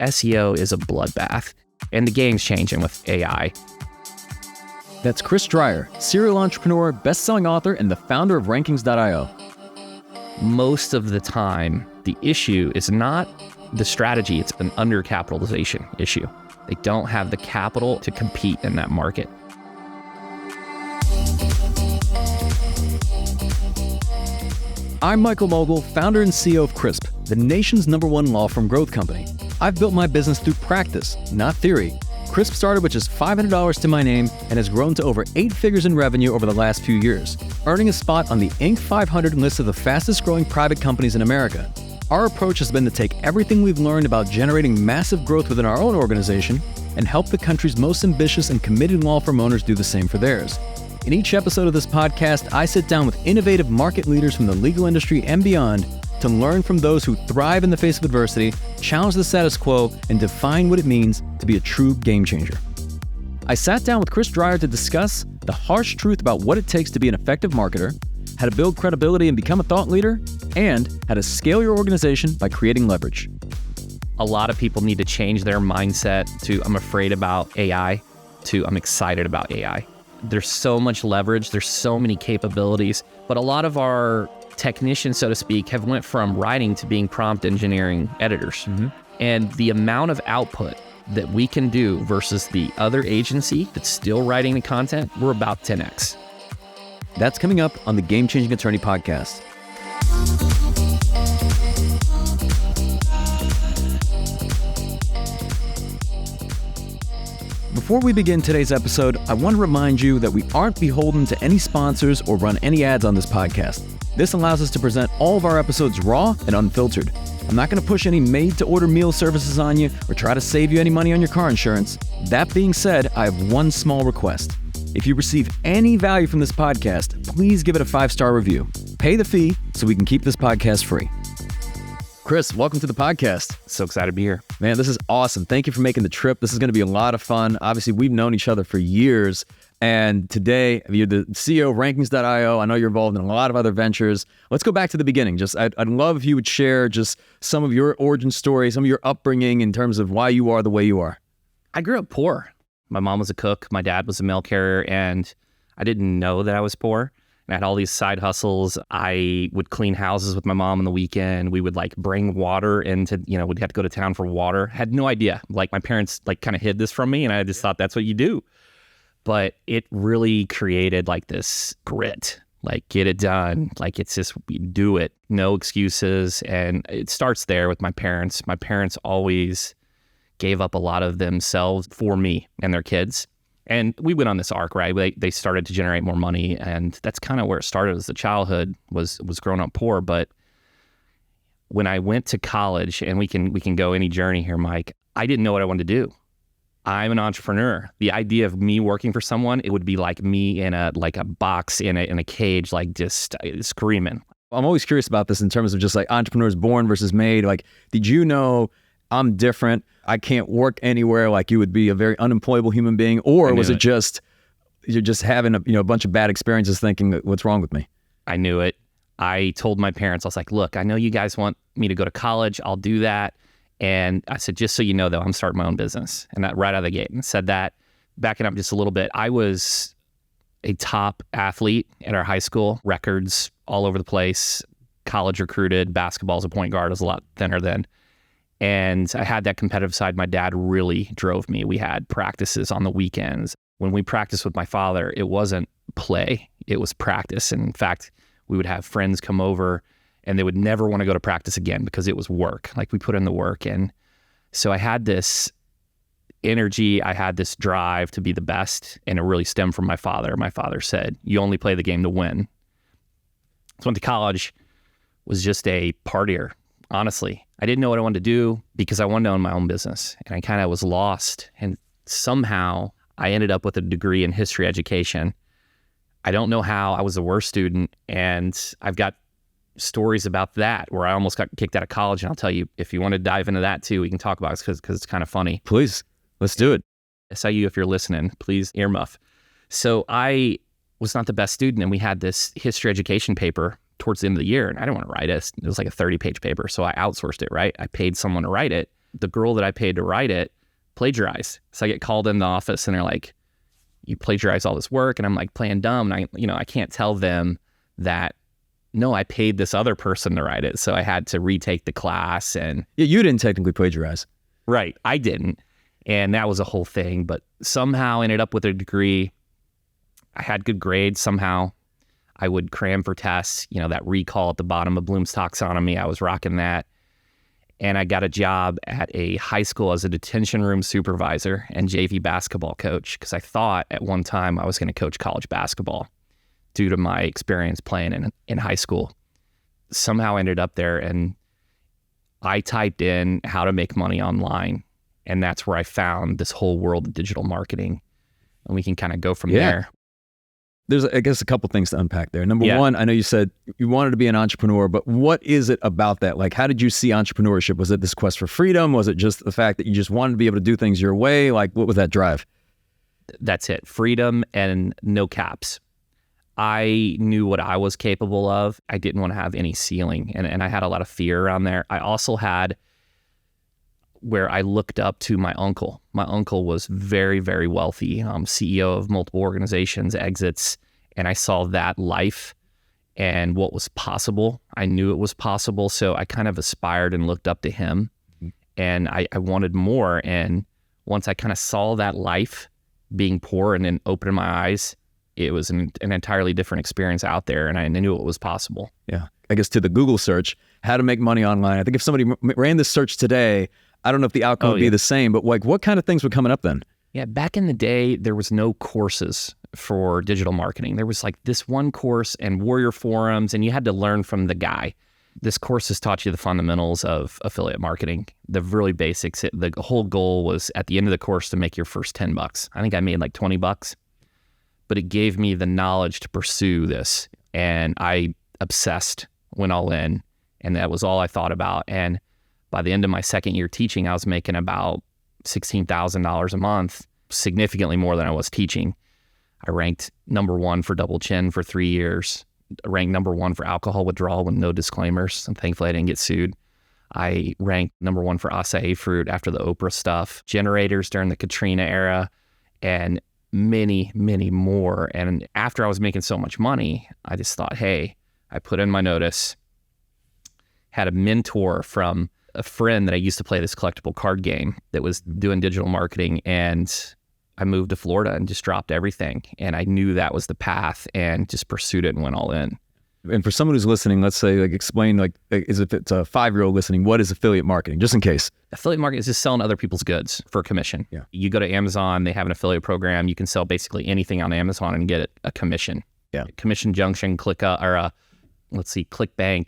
SEO is a bloodbath, and the game's changing with AI. That's Chris Dreyer, serial entrepreneur, best-selling author, and the founder of Rankings.io. Most of the time, the issue is not the strategy, it's an undercapitalization issue. They don't have the capital to compete in that market. I'm Michael Mogul, founder and CEO of Crisp, the nation's #1 law firm growth company. I've built my business through practice, not theory. Crisp started with just $500 to my name and has grown to over 8 figures in revenue over the last few years, earning a spot on the Inc. 500 list of the fastest growing private companies in America. Our approach has been to take everything we've learned about generating massive growth within our own organization and help the country's most ambitious and committed law firm owners do the same for theirs. In each episode of this podcast, I sit down with innovative market leaders from the legal industry and beyond to learn from those who thrive in the face of adversity, challenge the status quo, and define what it means to be a true game changer. I sat down with Chris Dreyer to discuss the harsh truth about what it takes to be an effective marketer, how to build credibility and become a thought leader, and how to scale your organization by creating leverage. A lot of people need to change their mindset to I'm afraid about AI to I'm excited about AI. There's so much leverage, there's so many capabilities, but a lot of our technicians, so to speak, have went from writing to being prompt engineering editors. And the amount of output that we can do versus the other agency that's still writing the content, we're about 10x. That's coming up on the Game Changing Attorney podcast. Before we begin today's episode, I want to remind you that we aren't beholden to any sponsors or run any ads on this podcast. This allows us to present all of our episodes raw and unfiltered. I'm not going to push any made-to-order meal services on you or try to save you any money on your car insurance. That being said, I have one small request. If you receive any value from this podcast, please give it a 5-star review. Pay the fee so we can keep this podcast free. Chris, welcome to the podcast. So excited to be here. Man, this is awesome. Thank you for making the trip. This is going to be a lot of fun. Obviously, we've known each other for years. And today, you're the CEO of Rankings.io. I know you're involved in a lot of other ventures. Let's go back to the beginning. I'd love if you would share just some of your origin story, some of your upbringing in terms of why you are the way you are. I grew up poor. My mom was a cook. My dad was a mail carrier. And I didn't know that I was poor. I had all these side hustles. I would clean houses with my mom on the weekend. We would bring water into, we'd have to go to town for water. Had no idea. My parents kind of hid this from me and I just thought that's what you do. But it really created this grit, get it done. It's just, we do it, no excuses. And it starts there with my parents. My parents always gave up a lot of themselves for me and their kids. And we went on this arc, right? They started to generate more money, and that's kind of where it started. As the childhood was growing up poor. But when I went to college, and we can go any journey here, Mike, I didn't know what I wanted to do. I'm an entrepreneur. The idea of me working for someone, it would be like me in a box in a cage, just screaming. I'm always curious about this in terms of just entrepreneurs born versus made. Did you know I'm different, I can't work anywhere, you would be a very unemployable human being? Or was it just, you're just having a bunch of bad experiences thinking, what's wrong with me? I knew it. I told my parents, I was like, look, I know you guys want me to go to college. I'll do that. And I said, just so you know, though, I'm starting my own business. And that right out of the gate. And said that, backing up just a little bit, I was a top athlete at our high school, records all over the place, college recruited, basketball as a point guard, was a lot thinner then. And I had that competitive side. My dad really drove me. We had practices on the weekends. When we practiced with my father, it wasn't play, it was practice. And in fact, we would have friends come over and they would never want to go to practice again because it was work. We put in the work. And so I had this energy, I had this drive to be the best, and it really stemmed from my father. My father said, you only play the game to win. So I went to college, was just a partier. Honestly, I didn't know what I wanted to do because I wanted to own my own business, and I kind of was lost. And somehow I ended up with a degree in history education. I don't know how. I was the worst student, and I've got stories about that where I almost got kicked out of college. And I'll tell you, if you want to dive into that too, we can talk about it because it's kind of funny. Please, let's do it. SIU, if you're listening, please earmuff. So I was not the best student, and we had this history education paper towards the end of the year, and I didn't want to write it. It was like a 30-page paper, so I outsourced it, right? I paid someone to write it, the girl that I paid to write it plagiarized. So I get called in the office and they're like, you plagiarized all this work. And I'm like playing dumb. And I can't tell them that, no, I paid this other person to write it. So I had to retake the class. And Yeah, you didn't technically plagiarize. right, I didn't. And that was a whole thing, but somehow ended up with a degree. I had good grades somehow. I would cram for tests, that recall at the bottom of Bloom's taxonomy. I was rocking that. And I got a job at a high school as a detention room supervisor and JV basketball coach because I thought at one time I was going to coach college basketball due to my experience playing in high school. Somehow I ended up there, and I typed in how to make money online, and that's where I found this whole world of digital marketing. And we can kind of go from there. There's, I guess, a couple things to unpack there. Number one, I know you said you wanted to be an entrepreneur, but what is it about that? Like, how did you see entrepreneurship? Was it this quest for freedom? Was it just the fact that you just wanted to be able to do things your way? Like, what was that drive? That's it. Freedom and no caps. I knew what I was capable of. I didn't want to have any ceiling, and I had a lot of fear around there. I also had where I looked up to my uncle. My uncle was very, very wealthy, CEO of multiple organizations, exits, and I saw that life and what was possible. I knew it was possible, so I kind of aspired and looked up to him, and I wanted more. And once I kind of saw that life being poor and then opened my eyes, it was an entirely different experience out there, and I knew it was possible. Yeah. I guess to the Google search, how to make money online. I think if somebody ran this search today, I don't know if the outcome would be the same, but like, what kind of things were coming up then? Yeah, back in the day, there was no courses for digital marketing. There was like this one course and Warrior Forums, and you had to learn from the guy. This course has taught you the fundamentals of affiliate marketing, the really basics. The whole goal was at the end of the course to make your first $10. I think I made like $20, but it gave me the knowledge to pursue this. And I obsessed, went all in, and that was all I thought about. And by the end of my second year teaching, I was making about $16,000 a month, significantly more than I was teaching. I ranked number one for double chin for 3 years, ranked number one for alcohol withdrawal with no disclaimers. And thankfully I didn't get sued. I ranked number one for acai fruit after the Oprah stuff, generators during the Katrina era, and many, many more. And after I was making so much money, I just thought, hey, I put in my notice, had a mentor from a friend that I used to play this collectible card game that was doing digital marketing, and I moved to Florida and just dropped everything. And I knew that was the path and just pursued it and went all in. And for someone who's listening, let's say, like, explain, like, as if it's a 5-year-old listening, what is affiliate marketing, just in case? Affiliate marketing is just selling other people's goods for a commission. Yeah. You go to Amazon, they have an affiliate program. You can sell basically anything on Amazon and get a commission. Yeah. Commission Junction, ClickBank,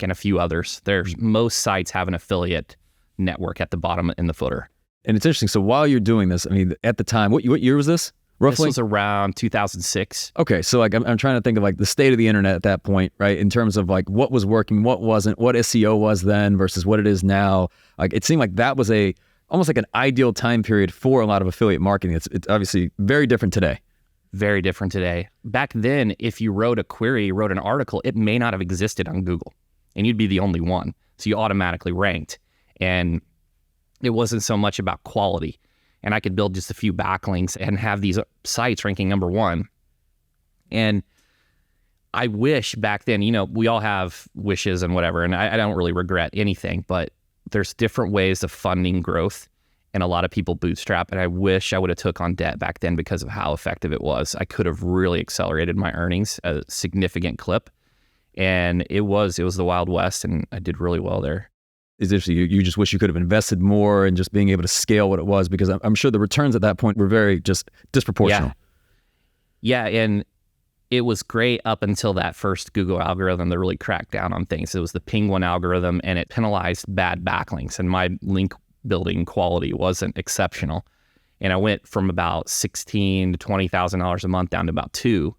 and a few others. Most sites have an affiliate network at the bottom in the footer. And it's interesting. So while you're doing this, I mean, at the time, what year was this? Roughly? This was around 2006. Okay, so like I'm trying to think of like the state of the internet at that point, right? In terms of like what was working, what wasn't, what SEO was then versus what it is now. Like it seemed like that was almost like an ideal time period for a lot of affiliate marketing. It's obviously very different today. Very different today. Back then, if you wrote a query, wrote an article, it may not have existed on Google, and you'd be the only one. So you automatically ranked, and it wasn't so much about quality. And I could build just a few backlinks and have these sites ranking number one. And I wish back then, we all have wishes and whatever, and I don't really regret anything, but there's different ways of funding growth, and a lot of people bootstrap. And I wish I would have took on debt back then because of how effective it was. I could have really accelerated my earnings at a significant clip. And it was the Wild West, and I did really well there. Is this you just wish you could have invested more and just being able to scale what it was, because I'm sure the returns at that point were very just disproportional. Yeah, and it was great up until that first Google algorithm that really cracked down on things. It was the Penguin algorithm, and it penalized bad backlinks, and my link building quality wasn't exceptional. And I went from about $16,000 to $20,000 a month down to about $2,000.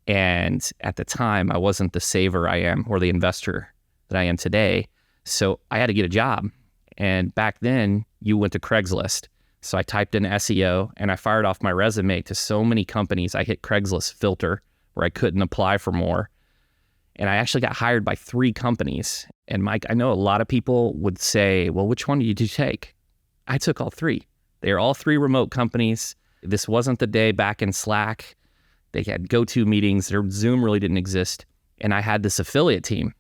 And at the time, I wasn't the saver I am or the investor that I am today. So I had to get a job. And back then, you went to Craigslist. So I typed in SEO, and I fired off my resume to so many companies. I hit Craigslist filter where I couldn't apply for more. And I actually got hired by 3 companies. And Mike, I know a lot of people would say, well, which one did you take? I took all three. They are all three remote companies. This wasn't the day back in Slack. They had go-to meetings. Their Zoom really didn't exist. And I had this affiliate team.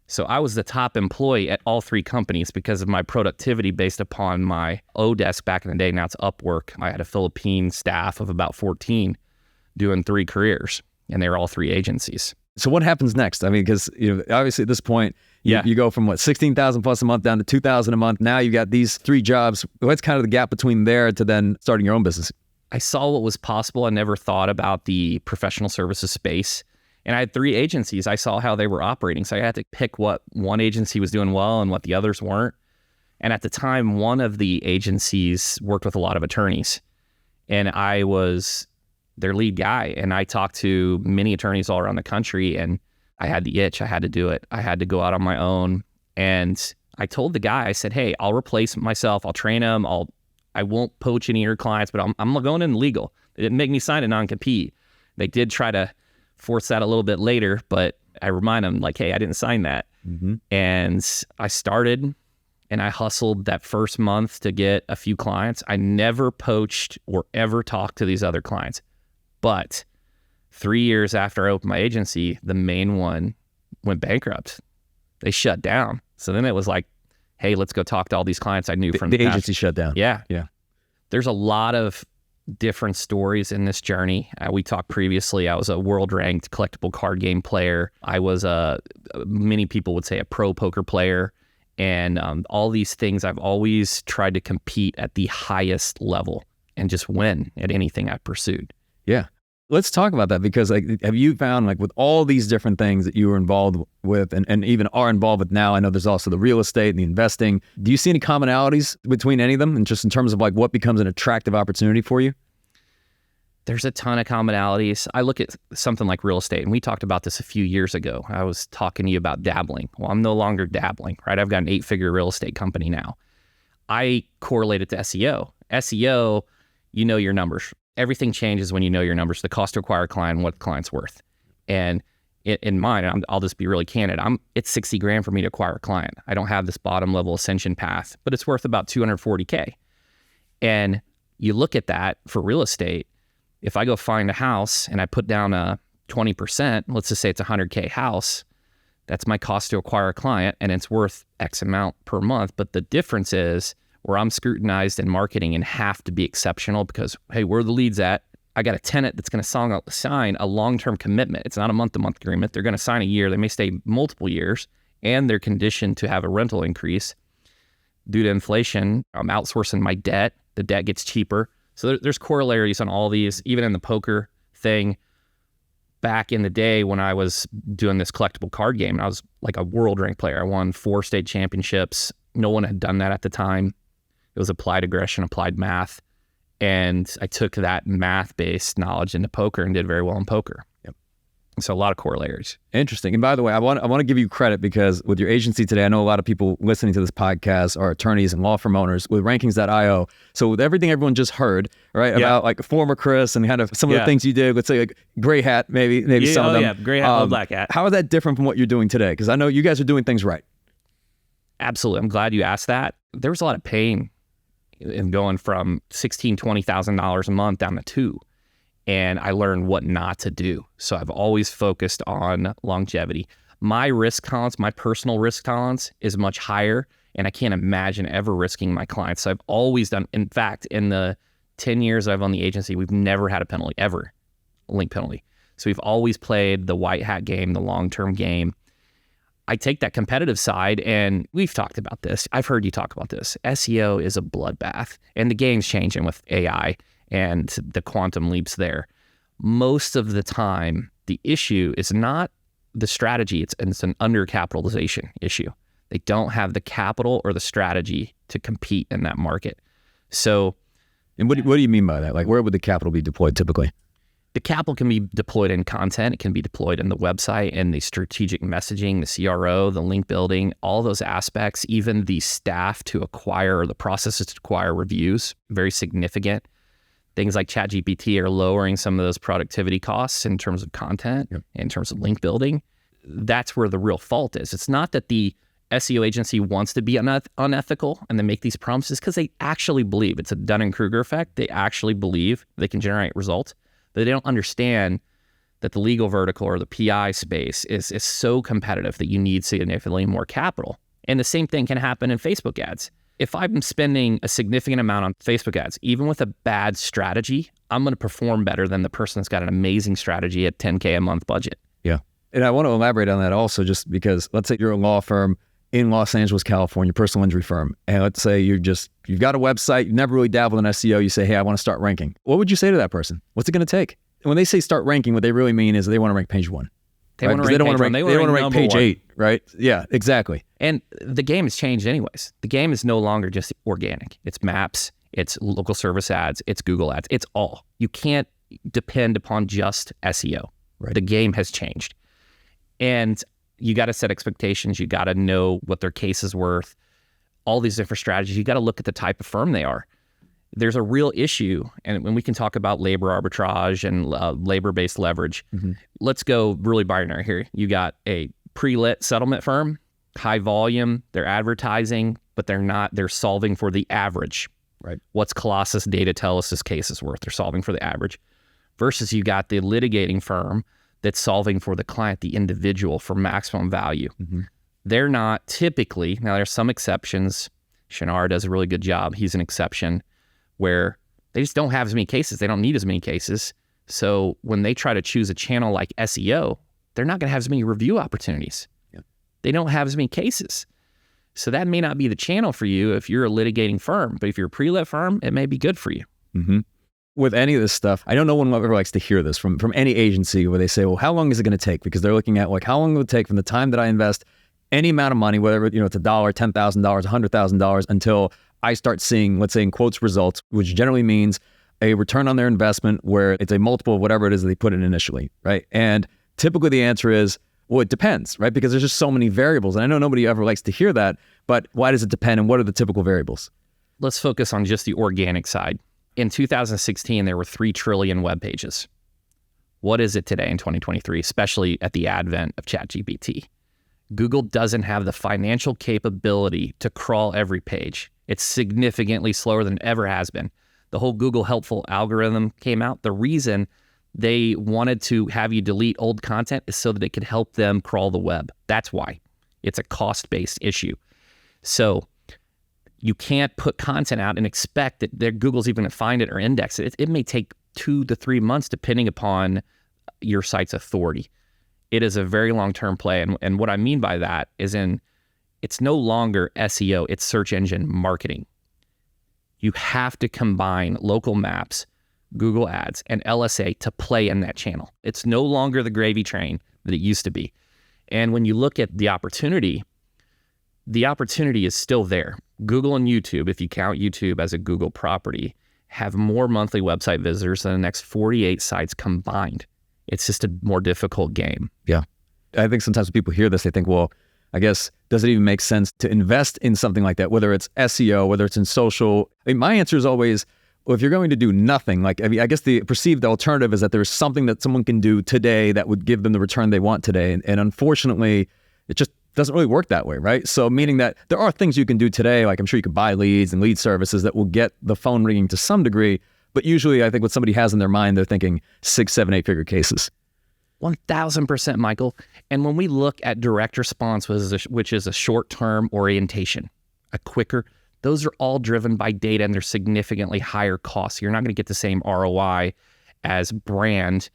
So I was the top employee at all three companies because of my productivity based upon my Odesk back in the day. Now it's Upwork. I had a Philippine staff of about 14 doing three careers, and they were all three agencies. So what happens next? I mean, because obviously at this point, you go from 16,000 plus a month down to 2,000 a month. Now you got these three jobs. What's kind of the gap between there to then starting your own business? I saw what was possible. I never thought about the professional services space. And I had three agencies. I saw how they were operating. So I had to pick what one agency was doing well and what the others weren't. And at the time, one of the agencies worked with a lot of attorneys. And I was their lead guy. And I talked to many attorneys all around the country. And I had the itch. I had to do it. I had to go out on my own. And I told the guy, I said, hey, I'll replace myself. I'll train him. I won't poach any of your clients, but I'm going in legal. They didn't make me sign a non-compete. They did try to force that a little bit later, but I remind them like, hey, I didn't sign that. Mm-hmm. And I started and I hustled that first month to get a few clients. I never poached or ever talked to these other clients. But 3 years after I opened my agency, the main one went bankrupt. They shut down. So then it was like, hey, let's go talk to all these clients I knew from the agency shut down. Yeah. There's a lot of different stories in this journey. We talked previously, I was a world-ranked collectible card game player. I was many people would say a pro poker player. And all these things, I've always tried to compete at the highest level and just win at anything I pursued. Yeah. Let's talk about that, because have you found with all these different things that you were involved with and even are involved with now, I know there's also the real estate and the investing. Do you see any commonalities between any of them, and just in terms of what becomes an attractive opportunity for you? There's a ton of commonalities. I look at something like real estate, and we talked about this a few years ago. I was talking to you about dabbling. Well, I'm no longer dabbling, right? I've got an 8-figure real estate company now. I correlate it to SEO. SEO, you know your numbers. Everything changes when you know your numbers, the cost to acquire a client and what the client's worth. And in mine, I'll just be really candid. It's 60 grand for me to acquire a client. I don't have this bottom level ascension path, but it's worth about 240K. And you look at that for real estate. If I go find a house and I put down a 20%, let's just say it's a 100K house, that's my cost to acquire a client, and it's worth X amount per month. But the difference is where I'm scrutinized in marketing and have to be exceptional because, hey, where are the leads at? I got a tenant that's going to sign a long-term commitment. It's not a month-to-month agreement. They're going to sign a year. They may stay multiple years, and they're conditioned to have a rental increase. Due to inflation, I'm outsourcing my debt. The debt gets cheaper. So there's corollaries on all these, even in the poker thing. Back in the day when I was doing this collectible card game, I was like a world-ranked player. I won 4 state championships. No one had done that at the time. It was applied aggression, applied math. And I took that math-based knowledge into poker and did very well in poker. Yep. So a lot of corollaries. Interesting. And by the way, I want to give you credit, because with your agency today, I know a lot of people listening to this podcast are attorneys and law firm owners with rankings.io. So with everything everyone just heard, right, about former Chris and kind of some of the things you did, let's say gray hat, maybe some of them. Yeah, gray hat, black hat. How is that different from what you're doing today? Because I know you guys are doing things right. Absolutely. I'm glad you asked that. There was a lot of pain in going from $16,000, $20,000 a month down to $2,000. And I learned what not to do. So I've always focused on longevity. My risk tolerance, my personal risk tolerance is much higher, and I can't imagine ever risking my clients. So I've always done, in fact, in the 10 years I've owned the agency, we've never had a penalty, ever, a link penalty. So we've always played the white hat game, the long-term game. I take that competitive side, and we've talked about this. I've heard you talk about this. SEO is a bloodbath, and the game's changing with AI and the quantum leaps there. Most of the time, the issue is not the strategy. It's an undercapitalization issue. They don't have the capital or the strategy to compete in that market. So, and what do you mean by that? Like, where would the capital be deployed typically? The capital can be deployed in content. It can be deployed in the website and the strategic messaging, the CRO, the link building, all those aspects, even the staff to acquire, or the processes to acquire reviews, very significant. Things like ChatGPT are lowering some of those productivity costs in terms of content, in terms of link building. That's where the real fault is. It's not that the SEO agency wants to be unethical and they make these promises because they actually believe it's a Dunning-Kruger effect. They actually believe they can generate results, but they don't understand that the legal vertical or the PI space is so competitive that you need significantly more capital. And the same thing can happen in Facebook ads. If I'm spending a significant amount on Facebook ads, even with a bad strategy, I'm going to perform better than the person that's got an amazing strategy at $10K a month budget. Yeah. And I want to elaborate on that also, just because let's say you're a law firm in Los Angeles, California, personal injury firm. And let's say you've got a website, you've never really dabbled in SEO. You say, hey, I want to start ranking. What would you say to that person? What's it going to take? And when they say start ranking, what they really mean is they want to rank page 1. They don't want to rank page 8, right? Yeah, exactly. And the game has changed anyways. The game is no longer just organic. It's maps, it's local service ads, it's Google ads, it's all. You can't depend upon just SEO. Right. The game has changed. And you got to set expectations. You got to know what their case is worth. All these different strategies. You got to look at the type of firm they are. There's a real issue, and when we can talk about labor arbitrage and labor-based leverage, let's go really binary here. You got a pre-lit settlement firm, high volume, they're advertising, but they're solving for the average. Right. What's Colossus data tell us this case is worth? They're solving for the average. Versus you got the litigating firm that's solving for the client, the individual, for maximum value. They're not typically, now there's some exceptions. Shinar does a really good job. He's an exception where they just don't have as many cases. They don't need as many cases. So when they try to choose a channel like SEO, they're not going to have as many review opportunities. Yep. They don't have as many cases. So that may not be the channel for you if you're a litigating firm, but if you're a pre-lit firm, it may be good for you. With any of this stuff, I know no one ever likes to hear this from any agency where they say, well, how long is it going to take? Because they're looking at like, how long will it take from the time that I invest any amount of money, whether it's $1, $10,000, $100,000, until I start seeing, let's say in quotes, results, which generally means a return on their investment where it's a multiple of whatever it is that they put in initially, right? And typically the answer is, well, it depends, right? Because there's just so many variables. And I know nobody ever likes to hear that, but why does it depend and what are the typical variables? Let's focus on just the organic side. In 2016, there were 3 trillion web pages. What is it today in 2023, especially at the advent of ChatGPT? Google doesn't have the financial capability to crawl every page. It's significantly slower than it ever has been. The whole Google helpful algorithm came out. The reason they wanted to have you delete old content is so that it could help them crawl the web. That's why. It's a cost-based issue. So you can't put content out and expect that Google's even going to find it or index it. It may take 2 to 3 months depending upon your site's authority. It is a very long-term play. And what I mean by that is it's no longer SEO, it's search engine marketing. You have to combine local maps, Google ads, and LSA to play in that channel. It's no longer the gravy train that it used to be. And when you look at the opportunity is still there. Google and YouTube, if you count YouTube as a Google property, have more monthly website visitors than the next 48 sites combined. It's just a more difficult game. Yeah. I think sometimes when people hear this, they think, well, I guess, does it even make sense to invest in something like that, whether it's SEO, whether it's in social? I mean, my answer is always, well, if you're going to do nothing, I guess the perceived alternative is that there's something that someone can do today that would give them the return they want today. And unfortunately, it just doesn't really work that way, right? So meaning that there are things you can do today, like I'm sure you could buy leads and lead services that will get the phone ringing to some degree. But usually I think what somebody has in their mind, they're thinking 6, 7, 8-figure cases. 1,000%, Michael. And when we look at direct response, which is a short-term orientation, a quicker, those are all driven by data and they're significantly higher costs. You're not going to get the same ROI as brand.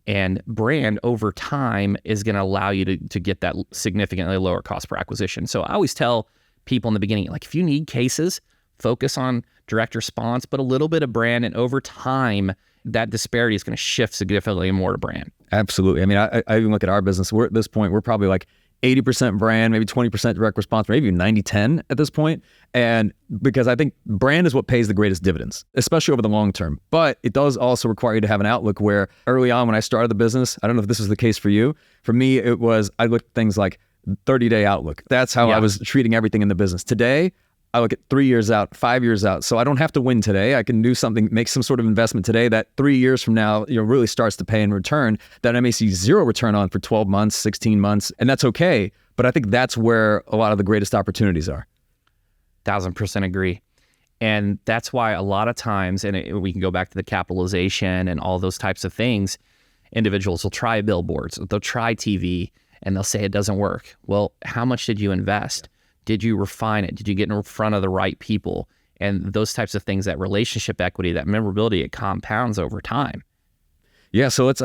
And brand over time is going to allow you to get that significantly lower cost per acquisition. So I always tell people in the beginning, like if you need cases, focus on direct response, but a little bit of brand. And over time, that disparity is going to shift significantly more to brand. Absolutely. I mean, I even look at our business. We're at this point, we're probably like 80% brand, maybe 20% direct response, maybe even 90-10 at this point. And because I think brand is what pays the greatest dividends, especially over the long term. But it does also require you to have an outlook where early on when I started the business, I don't know if this is the case for you. For me, it was, I looked at things like 30-day outlook. That's how I was treating everything in the business. Today, I look at 3 years out, 5 years out. So I don't have to win today. I can do something, make some sort of investment today that 3 years from now, really starts to pay in return that I may see zero return on for 12 months, 16 months. And that's okay. But But I think that's where a lot of the greatest opportunities are. 1000% agree. And that's why a lot of times, and we can go back to the capitalization and all those types of things, individuals will try billboards, they'll try TV, and they'll say it doesn't work. Well, how much did you invest? Did you refine it? Did you get in front of the right people? And those types of things, that relationship equity, that memorability, it compounds over time. Yeah, so let's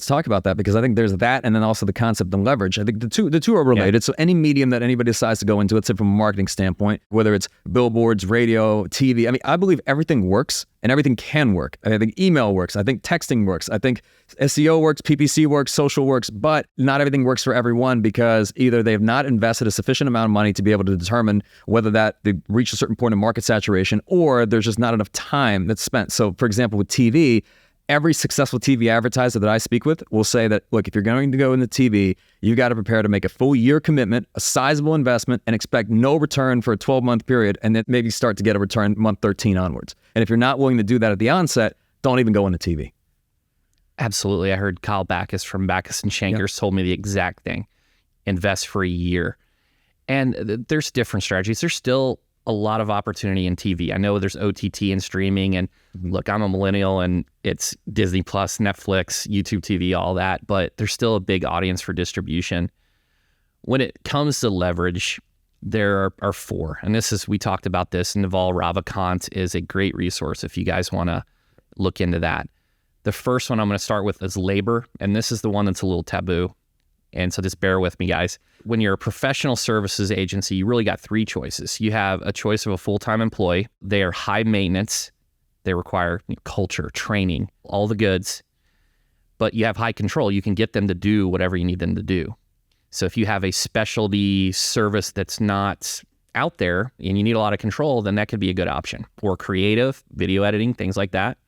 talk about that, because I think there's that, and then also the concept of leverage. I think the two are related. Yeah. So any medium that anybody decides to go into, let's say from a marketing standpoint, whether it's billboards, radio, TV, I mean, I believe everything works and everything can work. I think email works. I think texting works. I think SEO works, PPC works, social works, but not everything works for everyone, because either they have not invested a sufficient amount of money to be able to determine whether that they reach a certain point of market saturation, or there's just not enough time that's spent. So for example, with TV, every successful TV advertiser that I speak with will say that, look, if you're going to go into TV, you got to prepare to make a full year commitment, a sizable investment, and expect no return for a 12-month period, and then maybe start to get a return month 13 onwards. And if you're not willing to do that at the onset, don't even go into TV. Absolutely. I heard Kyle Backus from Backus and Shankers told me the exact thing. Invest for a year. And there's different strategies. There's still a lot of opportunity in TV. I know there's OTT and streaming, and look, I'm a millennial and it's Disney Plus, Netflix, YouTube TV, all that, but there's still a big audience for distribution. When it comes to leverage, there are four, and we talked about this. Naval Ravikant is a great resource if you guys want to look into that. The first one I'm going to start with is labor, and this is the one that's a little taboo. And so just bear with me, guys. When you're a professional services agency, you really got three choices. You have a choice of a full-time employee. They are high maintenance. They require culture, training, all the goods. But you have high control. You can get them to do whatever you need them to do. So if you have a specialty service that's not out there and you need a lot of control, then that could be a good option. Or creative, video editing, things like that.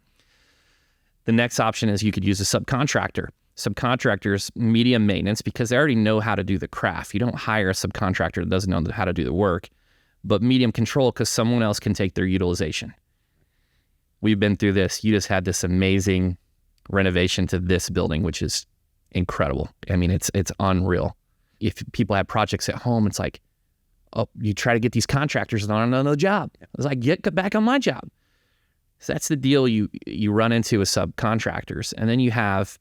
The next option is you could use a subcontractor. Subcontractors, medium maintenance, because they already know how to do the craft. You don't hire a subcontractor that doesn't know how to do the work, but medium control because someone else can take their utilization. We've been through this. You just had this amazing renovation to this building, which is incredible. I mean, it's unreal. If people have projects at home, it's like, oh, you try to get these contractors on another job. It's like, get back on my job. So that's the deal you run into with subcontractors. And then you have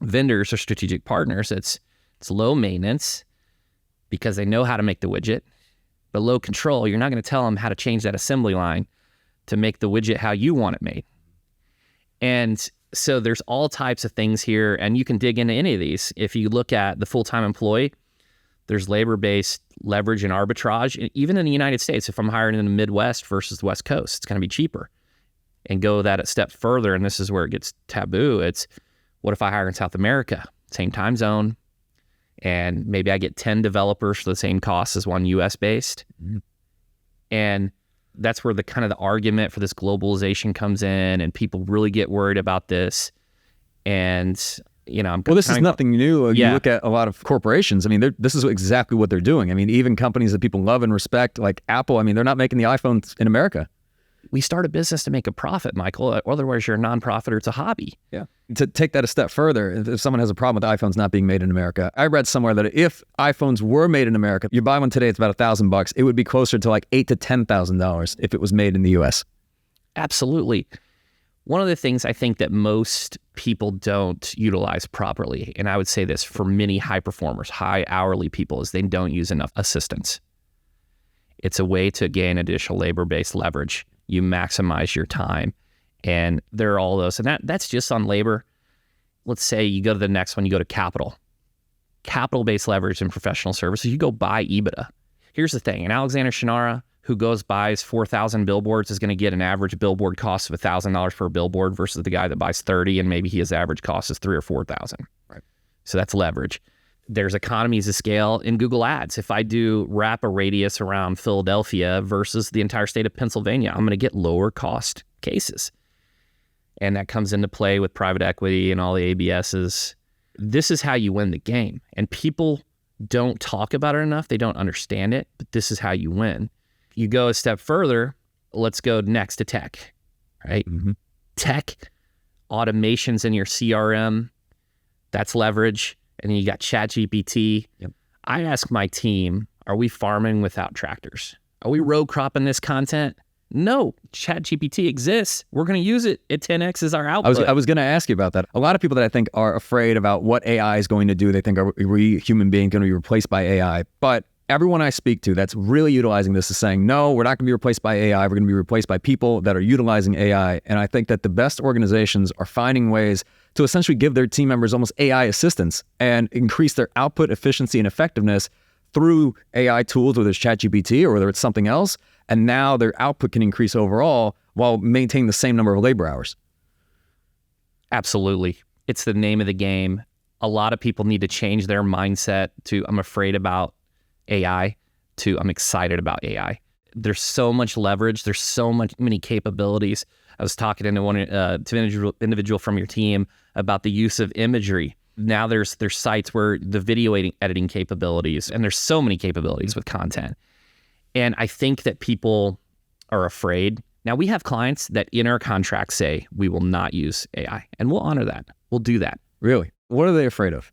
vendors or strategic partners. It's low maintenance because they know how to make the widget, but low control. You're not going to tell them how to change that assembly line to make the widget how you want it made. And so there's all types of things here, and you can dig into any of these. If you look at the full-time employee, there's labor-based leverage and arbitrage. Even in the United States, if I'm hiring in the Midwest versus the West Coast, it's going to be cheaper. And go that a step further, and this is where it gets taboo. It's, what if I hire in South America, same time zone, and maybe I get 10 developers for the same cost as one US based? Mm-hmm. And that's where the kind of the argument for this globalization comes in, and people really get worried about this. And, this is nothing new. You look at a lot of corporations. I mean, this is exactly what they're doing. I mean, even companies that people love and respect, like Apple, I mean, they're not making the iPhones in America. We start a business to make a profit, Michael. Otherwise, you're a nonprofit or it's a hobby. Yeah. To take that a step further, if someone has a problem with iPhones not being made in America, I read somewhere that if iPhones were made in America, you buy one today, it's about $1,000. It would be closer to like $8,000 to $10,000 if it was made in the U.S. Absolutely. One of the things I think that most people don't utilize properly, and I would say this for many high performers, high hourly people, is they don't use enough assistance. It's a way to gain additional labor-based leverage. You maximize your time, and there are all those. And that's just on labor. Let's say you go to the next one, you go to capital-based leverage in professional services. You go buy EBITDA. Here's the thing. An Alexander Shannara who buys 4,000 billboards is going to get an average billboard cost of $1,000 per billboard versus the guy that buys 30 and maybe his average cost is 3,000 or 4,000. Right. So that's leverage. There's economies of scale in Google Ads. If I wrap a radius around Philadelphia versus the entire state of Pennsylvania, I'm going to get lower cost cases. And that comes into play with private equity and all the ABSs. This is how you win the game. And people don't talk about it enough. They don't understand it, but this is how you win. You go a step further, let's go next to tech, right? Mm-hmm. Tech, automations in your CRM, that's leverage. And then you got ChatGPT. Yep. I ask my team, are we farming without tractors? Are we row cropping this content? No, ChatGPT exists. We're going to use it. It 10X our output. I was going to ask you about that. A lot of people that I think are afraid about what AI is going to do, they think, are we human beings going to be replaced by AI? But everyone I speak to that's really utilizing this is saying, no, we're not going to be replaced by AI. We're going to be replaced by people that are utilizing AI. And I think that the best organizations are finding ways to essentially give their team members almost AI assistance and increase their output efficiency and effectiveness through AI tools, whether it's ChatGPT or whether it's something else. And now their output can increase overall while maintaining the same number of labor hours. Absolutely. It's the name of the game. A lot of people need to change their mindset to I'm afraid about AI to I'm excited about AI. There's so much leverage. There's many capabilities. I was talking to an individual from your team about the use of imagery. Now there's sites where the video editing capabilities, and there's so many capabilities with content. And I think that people are afraid. Now, we have clients that in our contract say we will not use AI, and we'll honor that. We'll do that. Really? What are they afraid of?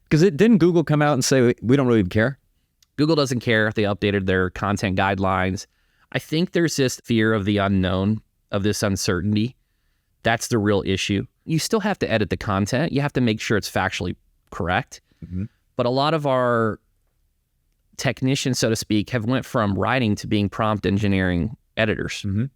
Because didn't Google come out and say, we don't really care? Google doesn't care if they updated their content guidelines. I think there's this fear of the unknown, of this uncertainty. That's the real issue. You still have to edit the content. You have to make sure it's factually correct. Mm-hmm. But a lot of our technicians, so to speak, have went from writing to being prompt engineering editors. Mm-hmm.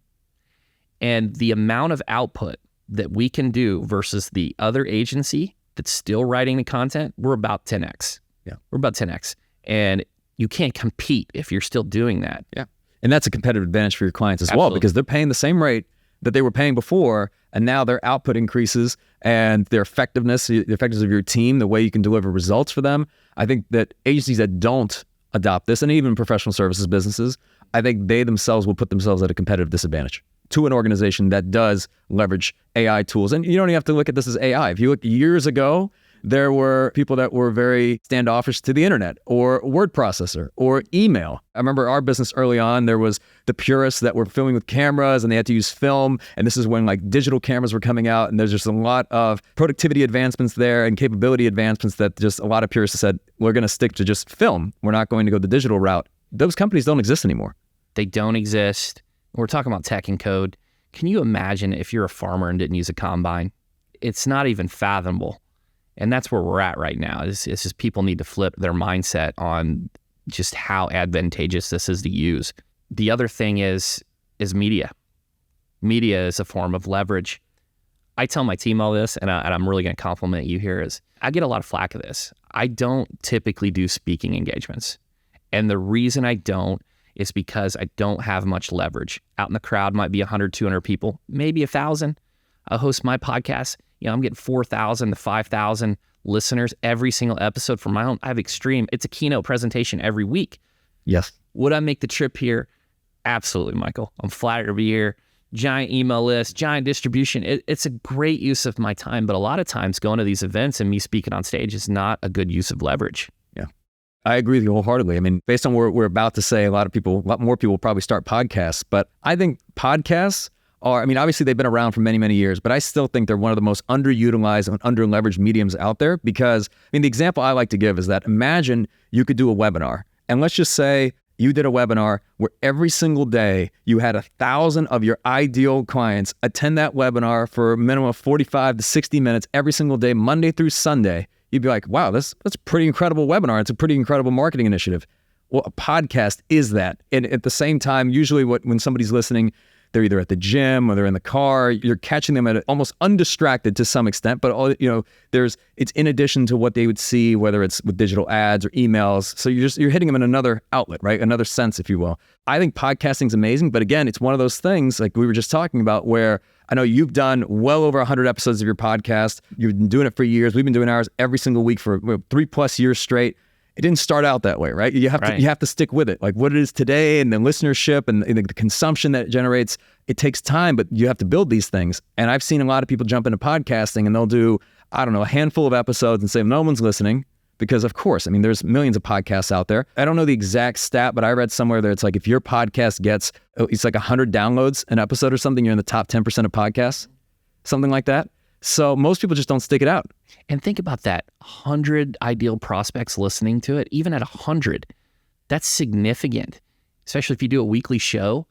And the amount of output that we can do versus the other agency that's still writing the content, we're about 10X. Yeah. We're about 10X. And you can't compete if you're still doing that. Yeah. And that's a competitive advantage for your clients as Absolutely. well, because they're paying the same rate that they were paying before, and now their output increases and their effectiveness, the effectiveness of your team, the way you can deliver results for them. I think that agencies that don't adopt this, and even professional services businesses, I think they themselves will put themselves at a competitive disadvantage to an organization that does leverage AI tools. And you don't even have to look at this as AI. If you look years ago, there were people that were very standoffish to the internet or word processor or email. I remember our business early on, there was the purists that were filming with cameras and they had to use film. And this is when like digital cameras were coming out, and there's just a lot of productivity advancements there and capability advancements that just a lot of purists said, we're going to stick to just film. We're not going to go the digital route. Those companies don't exist anymore. They don't exist. We're talking about tech and code. Can you imagine if you're a farmer and didn't use a combine? It's not even fathomable. And that's where we're at right now. It's just people need to flip their mindset on just how advantageous this is to use. The other thing is media. Media is a form of leverage. I tell my team all this, and I'm really going to compliment you here, is I get a lot of flack of this. I don't typically do speaking engagements. And the reason I don't is because I don't have much leverage. Out in the crowd might be 100, 200 people, maybe 1,000. I host my podcast. I'm getting 4,000 to 5,000 listeners every single episode for my own. I have extreme. It's a keynote presentation every week. Yes. Would I make the trip here? Absolutely, Michael. I'm flattered to be here. Giant email list, giant distribution. It's a great use of my time, but a lot of times going to these events and me speaking on stage is not a good use of leverage. Yeah. I agree with you wholeheartedly. I mean, based on what we're about to say, a lot more people will probably start podcasts, but I think podcasts obviously they've been around for many, many years, but I still think they're one of the most underutilized and under-leveraged mediums out there because, the example I like to give is that imagine you could do a webinar, and let's just say you did a webinar where every single day you had 1,000 of your ideal clients attend that webinar for a minimum of 45 to 60 minutes every single day, Monday through Sunday. You'd be like, wow, that's a pretty incredible webinar. It's a pretty incredible marketing initiative. Well, a podcast is that. And at the same time, usually when somebody's listening, they're either at the gym or they're in the car. You're catching them at almost undistracted to some extent, but it's in addition to what they would see, whether it's with digital ads or emails. So you're hitting them in another outlet, right? Another sense, if you will. I think podcasting is amazing, but again, it's one of those things like we were just talking about where I know you've done well over 100 episodes of your podcast. You've been doing it for years. We've been doing ours every single week for 3+ years straight. It didn't start out that way, right? You have to stick with it. Like what it is today and the listenership and the consumption that it generates, it takes time, but you have to build these things. And I've seen a lot of people jump into podcasting and they'll do, a handful of episodes and say, no one's listening because of course, there's millions of podcasts out there. I don't know the exact stat, but I read somewhere that it's like if your podcast gets, it's like 100 downloads an episode or something, you're in the top 10% of podcasts, something like that. So most people just don't stick it out. And think about that, 100 ideal prospects listening to it, even at 100, that's significant, especially if you do a weekly show.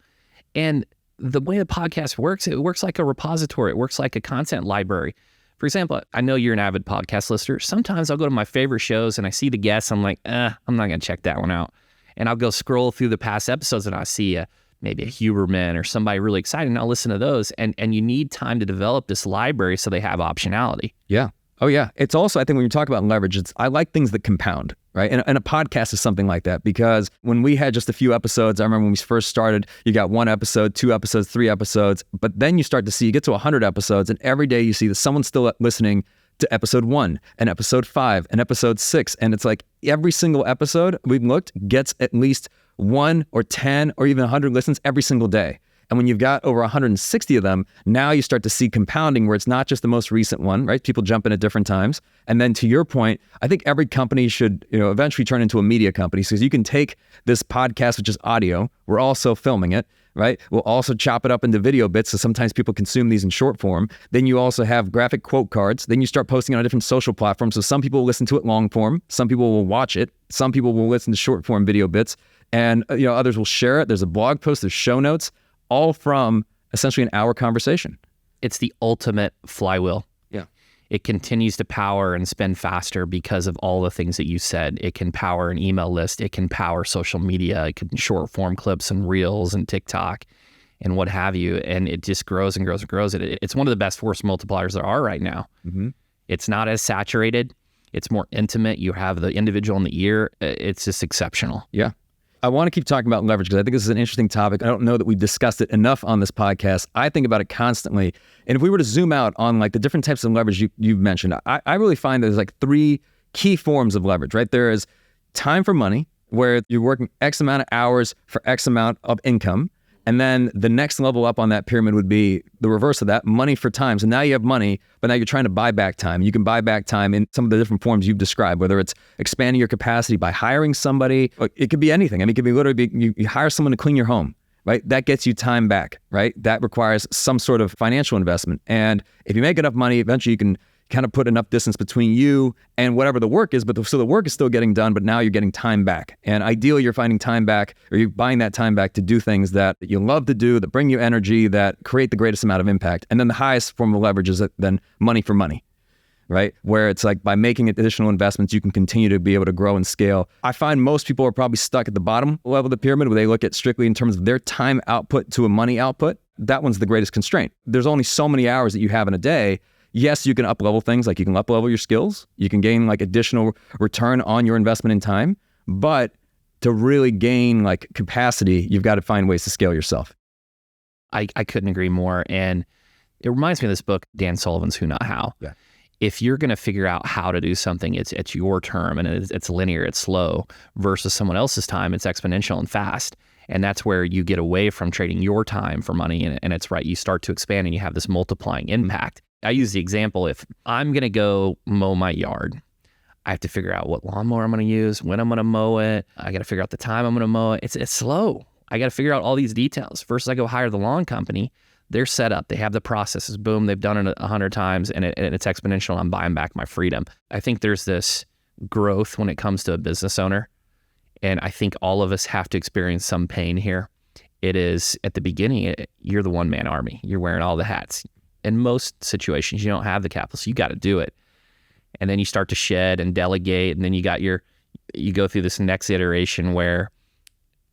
And the way the podcast works, it works like a repository. It works like a content library. For example, I know you're an avid podcast listener. Sometimes I'll go to my favorite shows and I see the guests. I'm like, I'm not going to check that one out. And I'll go scroll through the past episodes and I see maybe a Huberman or somebody really exciting. I'll listen to those. And you need time to develop this library so they have optionality. Yeah. Oh, yeah. It's also, I think when you talk about leverage, I like things that compound, right? And a podcast is something like that, because when we had just a few episodes, I remember when we first started, you got 1 episode, 2 episodes, 3 episodes, but then you start to see, you get to 100 episodes, and every day you see that someone's still listening to episode 1 and episode 5 and episode 6. And it's like every single episode we've looked gets at least 1 or 10 or even 100 listens every single day. And when you've got over 160 of them, now you start to see compounding where it's not just the most recent one, right? People jump in at different times. And then to your point, I think every company should, eventually turn into a media company, because you can take this podcast, which is audio, we're also filming it, right? We'll also chop it up into video bits, so sometimes people consume these in short form. Then you also have graphic quote cards. Then you start posting on different social platforms. So some people will listen to it long form, some people will watch it, some people will listen to short form video bits, and others will share it. There's a blog post, there's show notes, all from essentially an hour conversation. It's the ultimate flywheel. Yeah. It continues to power and spin faster because of all the things that you said. It can power an email list. It can power social media. It can short form clips and reels and TikTok and what have you. And it just grows and grows and grows. It's one of the best force multipliers there are right now. Mm-hmm. It's not as saturated. It's more intimate. You have the individual in the ear. It's just exceptional. Yeah. I want to keep talking about leverage because I think this is an interesting topic. I don't know that we've discussed it enough on this podcast. I think about it constantly. And if we were to zoom out on like the different types of leverage you've mentioned, I really find there's like 3 key forms of leverage, right? There is time for money, where you're working X amount of hours for X amount of income. And then the next level up on that pyramid would be the reverse of that, money for time. So now you have money, but now you're trying to buy back time. You can buy back time in some of the different forms you've described, whether it's expanding your capacity by hiring somebody. It could be anything. I mean, it could be literally you hire someone to clean your home, right? That gets you time back, right? That requires some sort of financial investment. And if you make enough money, eventually you can kind of put enough distance between you and whatever the work is, so the work is still getting done, but now you're getting time back. And ideally, you're finding time back, or you're buying that time back to do things that you love to do, that bring you energy, that create the greatest amount of impact. And then the highest form of leverage is then money for money, right? Where it's like by making additional investments, you can continue to be able to grow and scale. I find most people are probably stuck at the bottom level of the pyramid, where they look at strictly in terms of their time output to a money output. That one's the greatest constraint. There's only so many hours that you have in a day. Yes, you can up-level things, like you can up-level your skills. You can gain like additional return on your investment in time. But to really gain like capacity, you've got to find ways to scale yourself. I couldn't agree more. And it reminds me of this book, Dan Sullivan's Who Not How. Yeah. If you're going to figure out how to do something, it's your term, and it's linear, it's slow, versus someone else's time, it's exponential and fast. And that's where you get away from trading your time for money. And it's right, you start to expand and you have this multiplying impact. I use the example, if I'm going to go mow my yard, I have to figure out what lawnmower I'm going to use, when I'm going to mow it. I got to figure out the time I'm going to mow it. It's slow. I got to figure out all these details. Versus I go hire the lawn company. They're set up. They have the processes. Boom, they've done it 100 times, and it's exponential. I'm buying back my freedom. I think there's this growth when it comes to a business owner. And I think all of us have to experience some pain here. It is, at the beginning, you're the one-man army. You're wearing all the hats. In most situations, you don't have the capital, so you got to do it. And then you start to shed and delegate, and then you go through this next iteration where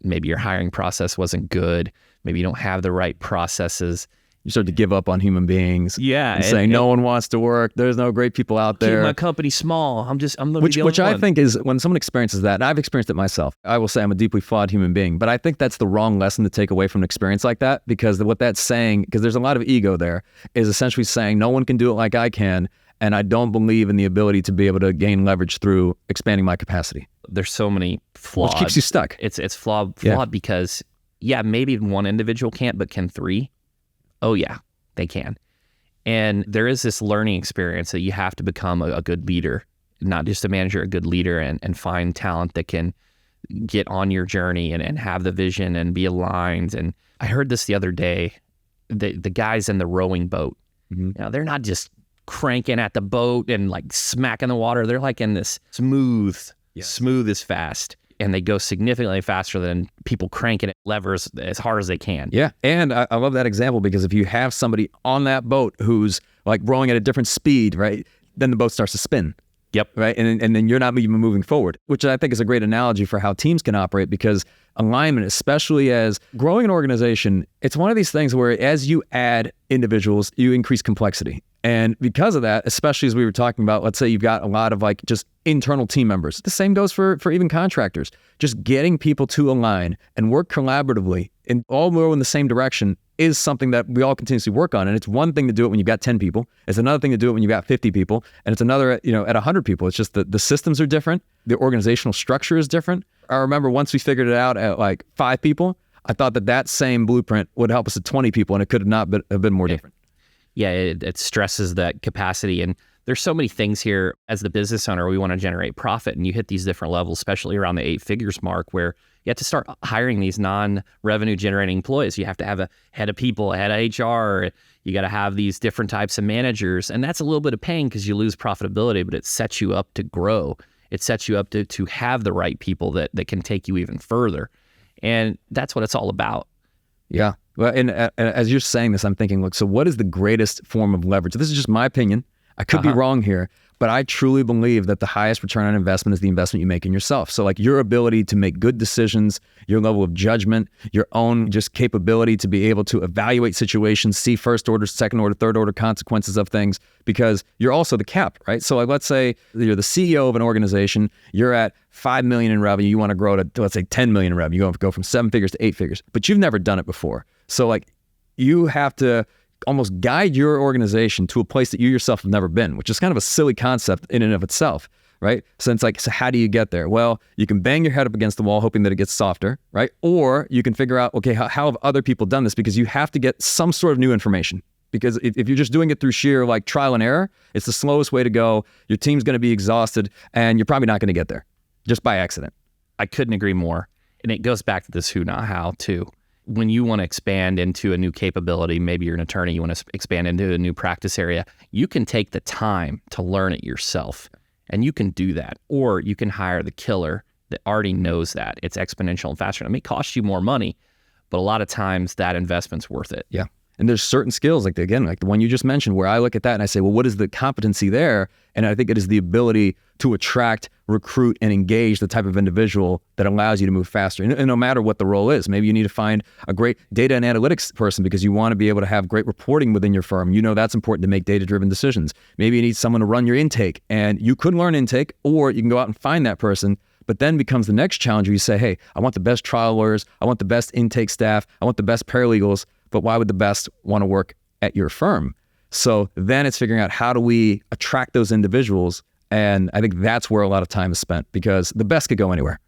maybe your hiring process wasn't good. Maybe you don't have the right processes. You start to give up on human beings. Yeah. And say no one wants to work. There's no great people out there. Keep my company small. I'm the Which I think is, when someone experiences that, and I've experienced it myself, I will say I'm a deeply flawed human being, but I think that's the wrong lesson to take away from an experience like that, because what that's saying, because there's a lot of ego there, is essentially saying no one can do it like I can, and I don't believe in the ability to be able to gain leverage through expanding my capacity. There's so many flaws. Which keeps you stuck. It's flawed because, maybe one individual can't, but can 3? Oh yeah, they can. And there is this learning experience that you have to become a good leader, not just a manager, a good leader, and find talent that can get on your journey and have the vision and be aligned. And I heard this the other day, the guys in the rowing boat, they're not just cranking at the boat and like smacking the water. They're like in this smooth as fast. And they go significantly faster than people cranking levers as hard as they can. Yeah. And I love that example, because if you have somebody on that boat who's like rowing at a different speed, right, then the boat starts to spin. Yep. Right. And then you're not even moving forward, which I think is a great analogy for how teams can operate, because alignment, especially as growing an organization, it's one of these things where as you add individuals, you increase complexity. And because of that, especially as we were talking about, let's say you've got a lot of like just internal team members. The same goes for even contractors. Just getting people to align and work collaboratively and all row in the same direction is something that we all continuously work on. And it's one thing to do it when you've got 10 people. It's another thing to do it when you've got 50 people. And it's another, at 100 people. It's just the systems are different. The organizational structure is different. I remember once we figured it out at like 5 people, I thought that same blueprint would help us at 20 people, and it could have not have been more different. Yeah, it stresses that capacity. And there's so many things here. As the business owner, we want to generate profit, and you hit these different levels, especially around the 8 figures mark, where you have to start hiring these non-revenue generating employees. You have to have a head of people, a head of HR. You got to have these different types of managers. And that's a little bit of pain because you lose profitability, but it sets you up to grow. It sets you up to have the right people that can take you even further. And that's what it's all about. Yeah. Well, and as you're saying this, I'm thinking, look, so what is the greatest form of leverage? This is just my opinion. I could be wrong here, but I truly believe that the highest return on investment is the investment you make in yourself. So like your ability to make good decisions, your level of judgment, your own just capability to be able to evaluate situations, see first order, second order, third order consequences of things, because you're also the cap, right? So like, let's say you're the CEO of an organization, you're at 5 million in revenue, you want to grow to, let's say 10 million in revenue, you go from 7 figures to 8 figures, but you've never done it before. So like you have to almost guide your organization to a place that you yourself have never been, which is kind of a silly concept in and of itself, right? So it's like, so how do you get there? Well, you can bang your head up against the wall hoping that it gets softer, right? Or you can figure out, okay, how have other people done this? Because you have to get some sort of new information. Because if you're just doing it through sheer like trial and error, it's the slowest way to go. Your team's going to be exhausted and you're probably not going to get there just by accident. I couldn't agree more. And it goes back to this who, not how too. When you want to expand into a new capability, maybe you're an attorney, you want to expand into a new practice area, you can take the time to learn it yourself. And you can do that. Or you can hire the killer that already knows that. It's exponential and faster. It may cost you more money, but a lot of times that investment's worth it. Yeah. And there's certain skills, like the one you just mentioned, where I look at that and I say, well, what is the competency there? And I think it is the ability to attract, recruit, and engage the type of individual that allows you to move faster. And no matter what the role is, maybe you need to find a great data and analytics person because you want to be able to have great reporting within your firm. You know that's important to make data-driven decisions. Maybe you need someone to run your intake, and you could learn intake, or you can go out and find that person. But then becomes the next challenge where you say, hey, I want the best trial lawyers, I want the best intake staff, I want the best paralegals, but why would the best want to work at your firm? So then it's figuring out, how do we attract those individuals? And I think that's where a lot of time is spent, because the best could go anywhere.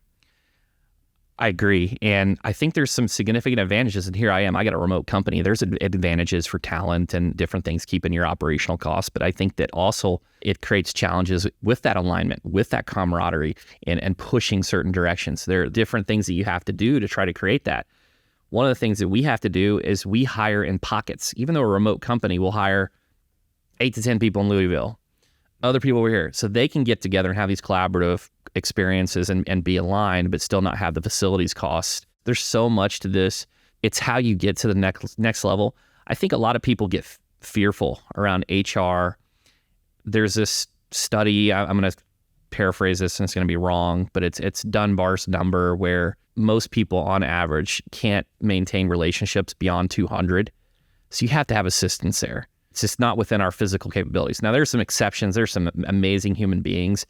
I agree. And I think there's some significant advantages. And here I got a remote company. There's advantages for talent and different things keeping your operational costs. But I think that also it creates challenges with that alignment, with that camaraderie, and pushing certain directions. There are different things that you have to do to try to create that. One of the things that we have to do is we hire in pockets. Even though we're a remote company, we'll hire 8 to 10 people in Louisville, other people over here, so they can get together and have these collaborative experiences and be aligned, but still not have the facilities costs. There's so much to this. It's how you get to the next level. I think a lot of people get fearful around HR. There's this study, I'm going to paraphrase this and it's going to be wrong, but it's Dunbar's number, where most people on average can't maintain relationships beyond 200. So you have to have assistance there. It's just not within our physical capabilities. Now, there's some exceptions. There's some amazing human beings,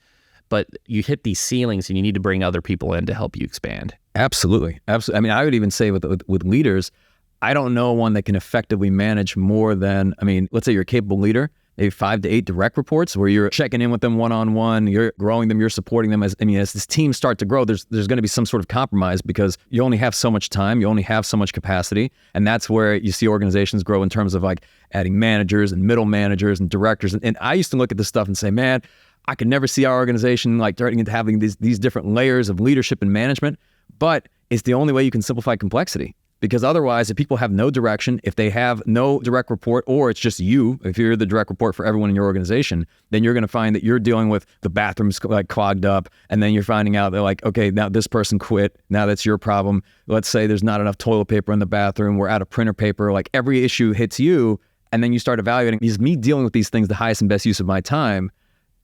but you hit these ceilings and you need to bring other people in to help you expand. Absolutely. Absolutely. I mean, I would even say with leaders, I don't know one that can effectively manage more than, let's say you're a capable leader, maybe 5 to 8 direct reports where you're checking in with them one-on-one, you're growing them, you're supporting them. As this team start to grow, there's going to be some sort of compromise because you only have so much time, you only have so much capacity. And that's where you see organizations grow in terms of like adding managers and middle managers and directors. And I used to look at this stuff and say, man, I could never see our organization like starting into having these different layers of leadership and management, but it's the only way you can simplify complexity. Because otherwise, if people have no direction, if they have no direct report, or it's just you, if you're the direct report for everyone in your organization, then you're going to find that you're dealing with the bathrooms like clogged up. And then you're finding out they're like, okay, now this person quit. Now that's your problem. Let's say there's not enough toilet paper in the bathroom. We're out of printer paper. Like every issue hits you. And then you start evaluating, is me dealing with these things the highest and best use of my time?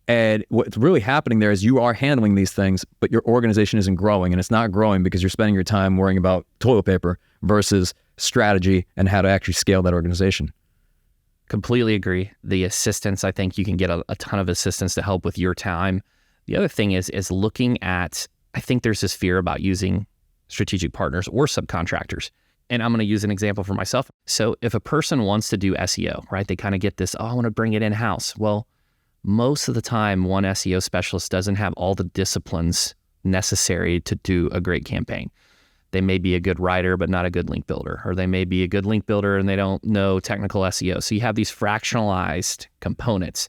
And what's really happening there is you are handling these things, but your organization isn't growing. And it's not growing because you're spending your time worrying about toilet paper versus strategy and how to actually scale that organization. Completely agree. The assistance, I think you can get a ton of assistance to help with your time. The other thing is looking at, I think there's this fear about using strategic partners or subcontractors. And I'm going to use an example for myself. So if a person wants to do SEO, right, they kind of get this, oh, I want to bring it in-house. Well, most of the time, one SEO specialist doesn't have all the disciplines necessary to do a great campaign. They may be a good writer, but not a good link builder, or they may be a good link builder and they don't know technical SEO. So you have these fractionalized components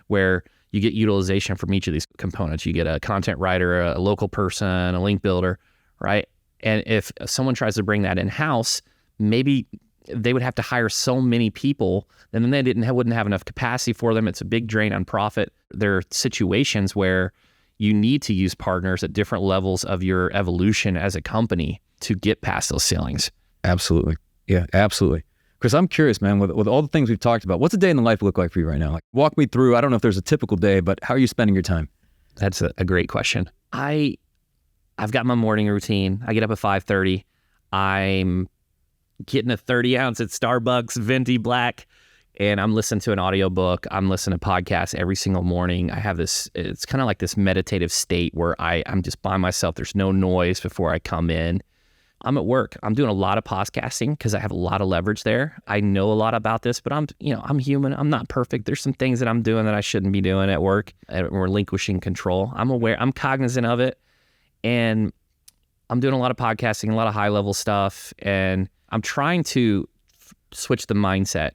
where you get utilization from each of these components. You get a content writer, a local person, a link builder, right? And if someone tries to bring that in-house, maybe they would have to hire so many people, and then they wouldn't have enough capacity for them. It's a big drain on profit. There are situations where you need to use partners at different levels of your evolution as a company to get past those ceilings. Absolutely. Yeah, absolutely. Chris, I'm curious, man, with all the things we've talked about, what's a day in the life look like for you right now? Like, walk me through, I don't know if there's a typical day, but how are you spending your time? That's a great question. I've got my morning routine. I get up at 5:30. I'm getting a 30 ounce at Starbucks, venti black, and I'm listening to an audiobook. I'm listening to podcasts every single morning. I have this, it's kind of like this meditative state where I'm just by myself. There's no noise before I come in. I'm at work. I'm doing a lot of podcasting because I have a lot of leverage there. I know a lot about this, but I'm human. I'm not perfect. There's some things that I'm doing that I shouldn't be doing at work, and relinquishing control. I'm aware, I'm cognizant of it. And I'm doing a lot of podcasting, a lot of high level stuff. And I'm trying to switch the mindset.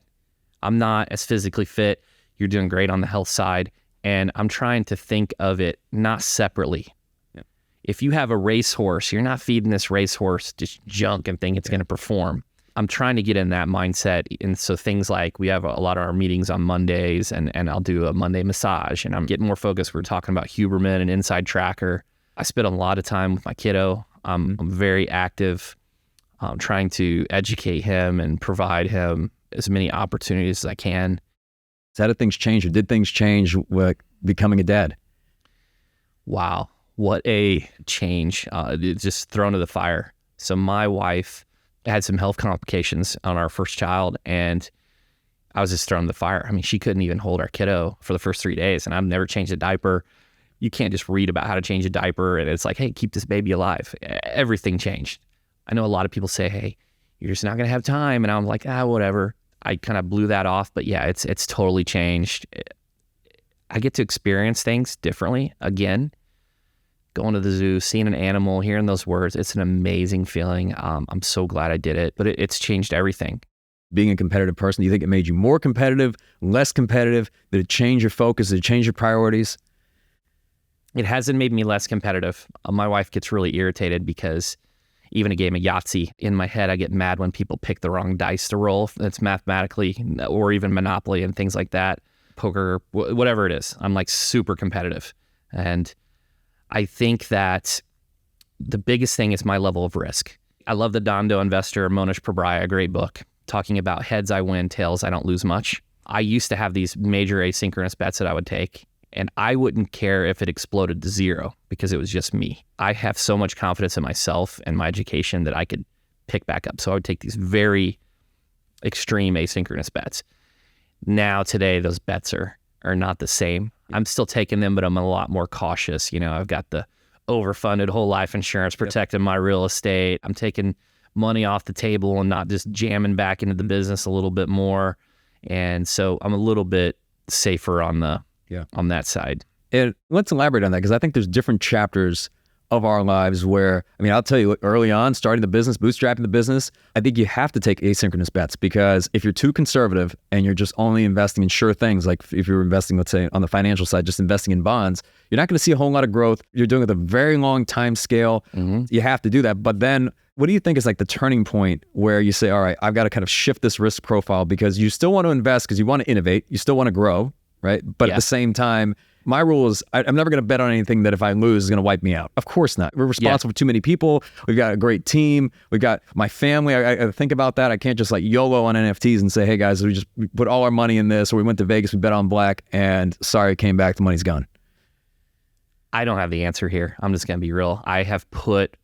I'm not as physically fit. You're doing great on the health side. And I'm trying to think of it not separately. Yeah. If you have a racehorse, you're not feeding this racehorse just junk and think it's going to perform. I'm trying to get in that mindset. And so things like, we have a lot of our meetings on Mondays, and I'll do a Monday massage, and I'm getting more focused. We're talking about Huberman and Inside Tracker. I spend a lot of time with my kiddo. I'm very active, trying to educate him and provide him as many opportunities as I can. How did things change, or did things change with becoming a dad? Wow, what a change. Just thrown to the fire. So my wife had some health complications on our first child, and I was just thrown to the fire. I mean, she couldn't even hold our kiddo for the first 3 days, and I've never changed a diaper. You can't just read about how to change a diaper and it's like, hey, keep this baby alive. Everything changed. I know a lot of people say, hey, you're just not going to have time. And I'm like, whatever. I kind of blew that off. But yeah, it's totally changed. I get to experience things differently again. Going to the zoo, seeing an animal, hearing those words, it's an amazing feeling. I'm so glad I did it, but it's changed everything. Being a competitive person, do you think it made you more competitive, less competitive? Did it change your focus? Did it change your priorities? It hasn't made me less competitive. My wife gets really irritated because even a game of Yahtzee, in my head, I get mad when people pick the wrong dice to roll. It's mathematically, or even Monopoly and things like that, poker, whatever it is. I'm like super competitive. And I think that the biggest thing is my level of risk. I love the Dondo investor, Monish Prabhaya, a great book, talking about heads I win, tails I don't lose much. I used to have these major asynchronous bets that I would take, and I wouldn't care if it exploded to zero because it was just me. I have so much confidence in myself and my education that I could pick back up. So I would take these very extreme asynchronous bets. Now, today, those bets are not the same. I'm still taking them, but I'm a lot more cautious. I've got the overfunded whole life insurance protecting my real estate. I'm taking money off the table and not just jamming back into the business a little bit more. And so I'm a little bit safer on that side. And let's elaborate on that, because I think there's different chapters of our lives where, I'll tell you, early on, starting the business, bootstrapping the business, I think you have to take asynchronous bets, because if you're too conservative and you're just only investing in sure things, like if you're investing, let's say on the financial side, just investing in bonds, you're not going to see a whole lot of growth. You're doing it with a very long time scale. Mm-hmm. You have to do that. But then What do you think is like the turning point where you say, all right, I've got to kind of shift this risk profile, because you still want to invest because you want to innovate, you still want to grow, right? But at the same time, my rule is I'm never going to bet on anything that if I lose is going to wipe me out. Of course not. We're responsible for too many people. We've got a great team. We've got my family. I think about that. I can't just like YOLO on NFTs and say, hey guys, we put all our money in this, or we went to Vegas, we bet on black, and sorry, came back, the money's gone. I don't have the answer here. I'm just going to be real. I have put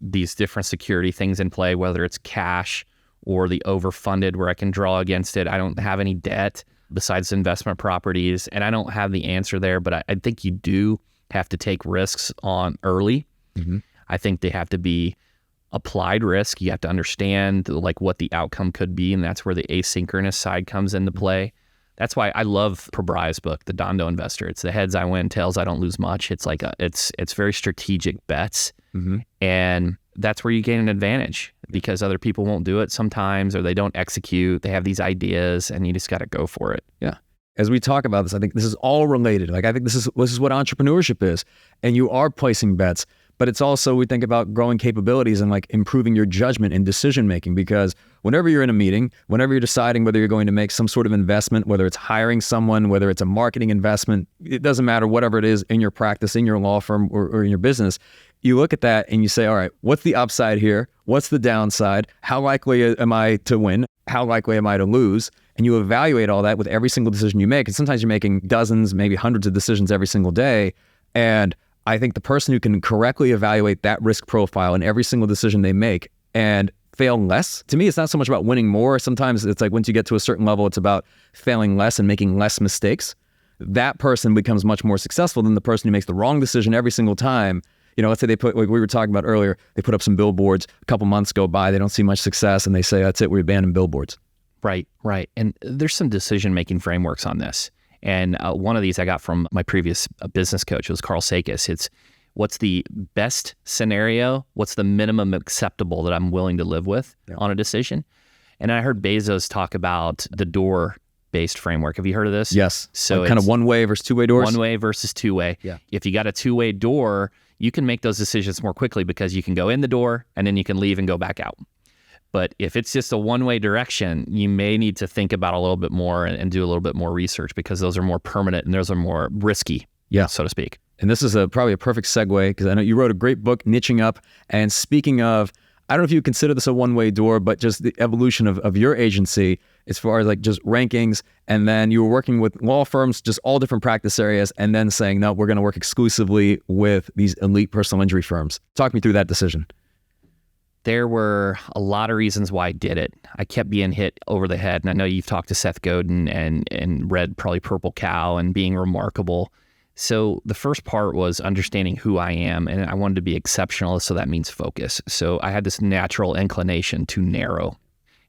these different security things in play, whether it's cash or the overfunded where I can draw against it. I don't have any debt besides investment properties, and I don't have the answer there, but I think you do have to take risks on early. Mm-hmm. I think they have to be applied risk. You have to understand like what the outcome could be, and that's where the asynchronous side comes into play. That's why I love Prabrai's book, The Dondo Investor. It's the heads I win, tails I don't lose much. It's like it's very strategic bets. Mm-hmm. And that's where you gain an advantage, because other people won't do it sometimes, or they don't execute. They have these ideas and you just got to go for it. Yeah. As we talk about this, I think this is all related. Like, I think this is what entrepreneurship is. And you are placing bets, but it's also, we think about growing capabilities and like improving your judgment and decision making, because whenever you're in a meeting, whenever you're deciding whether you're going to make some sort of investment, whether it's hiring someone, whether it's a marketing investment, it doesn't matter, whatever it is in your practice, in your law firm or in your business, you look at that and you say, all right, what's the upside here? What's the downside? How likely am I to win? How likely am I to lose? And you evaluate all that with every single decision you make. And sometimes you're making dozens, maybe hundreds of decisions every single day. And I think the person who can correctly evaluate that risk profile in every single decision they make and fail less, to me, it's not so much about winning more. Sometimes it's like once you get to a certain level, it's about failing less and making less mistakes. That person becomes much more successful than the person who makes the wrong decision every single time. You know, let's say they put, like we were talking about earlier, they put up some billboards, a couple months go by, they don't see much success, and they say, that's it, we abandon billboards. Right. And there's some decision-making frameworks on this. And one of these I got from my previous business coach. It was Carl Sakis. It's what's the best scenario? What's the minimum acceptable that I'm willing to live with on a decision? And I heard Bezos talk about the door-based framework. Have you heard of this? Yes. So like kind of one-way versus two-way doors? One-way versus two-way. Yeah. If you got a two-way door, you can make those decisions more quickly because you can go in the door and then you can leave and go back out. But if it's just a one-way direction, you may need to think about a little bit more and do a little bit more research, because those are more permanent and those are more risky, so to speak. And this is probably a perfect segue, because I know you wrote a great book, Niching Up. And speaking of, I don't know if you consider this a one-way door, but just the evolution of your agency as far as like just rankings. And then you were working with law firms, just all different practice areas, and then saying, no, we're going to work exclusively with these elite personal injury firms. Talk me through that decision. There were a lot of reasons why I did it. I kept being hit over the head. And I know you've talked to Seth Godin and read probably Purple Cow and Being Remarkable. So the first part was understanding who I am, and I wanted to be exceptional, so that means focus. So I had this natural inclination to narrow.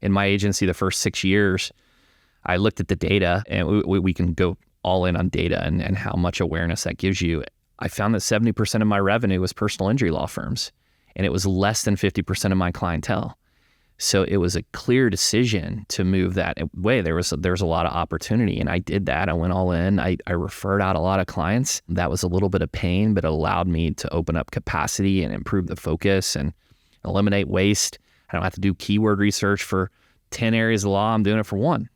In my agency, the first 6 years, I looked at the data, and we can go all in on data and how much awareness that gives you. I found that 70% of my revenue was personal injury law firms, and it was less than 50% of my clientele. So it was a clear decision to move that way. There was a lot of opportunity, and I did that. I went all in. I referred out a lot of clients. That was a little bit of pain, but it allowed me to open up capacity and improve the focus and eliminate waste. I don't have to do keyword research for 10 areas of law. I'm doing it for one.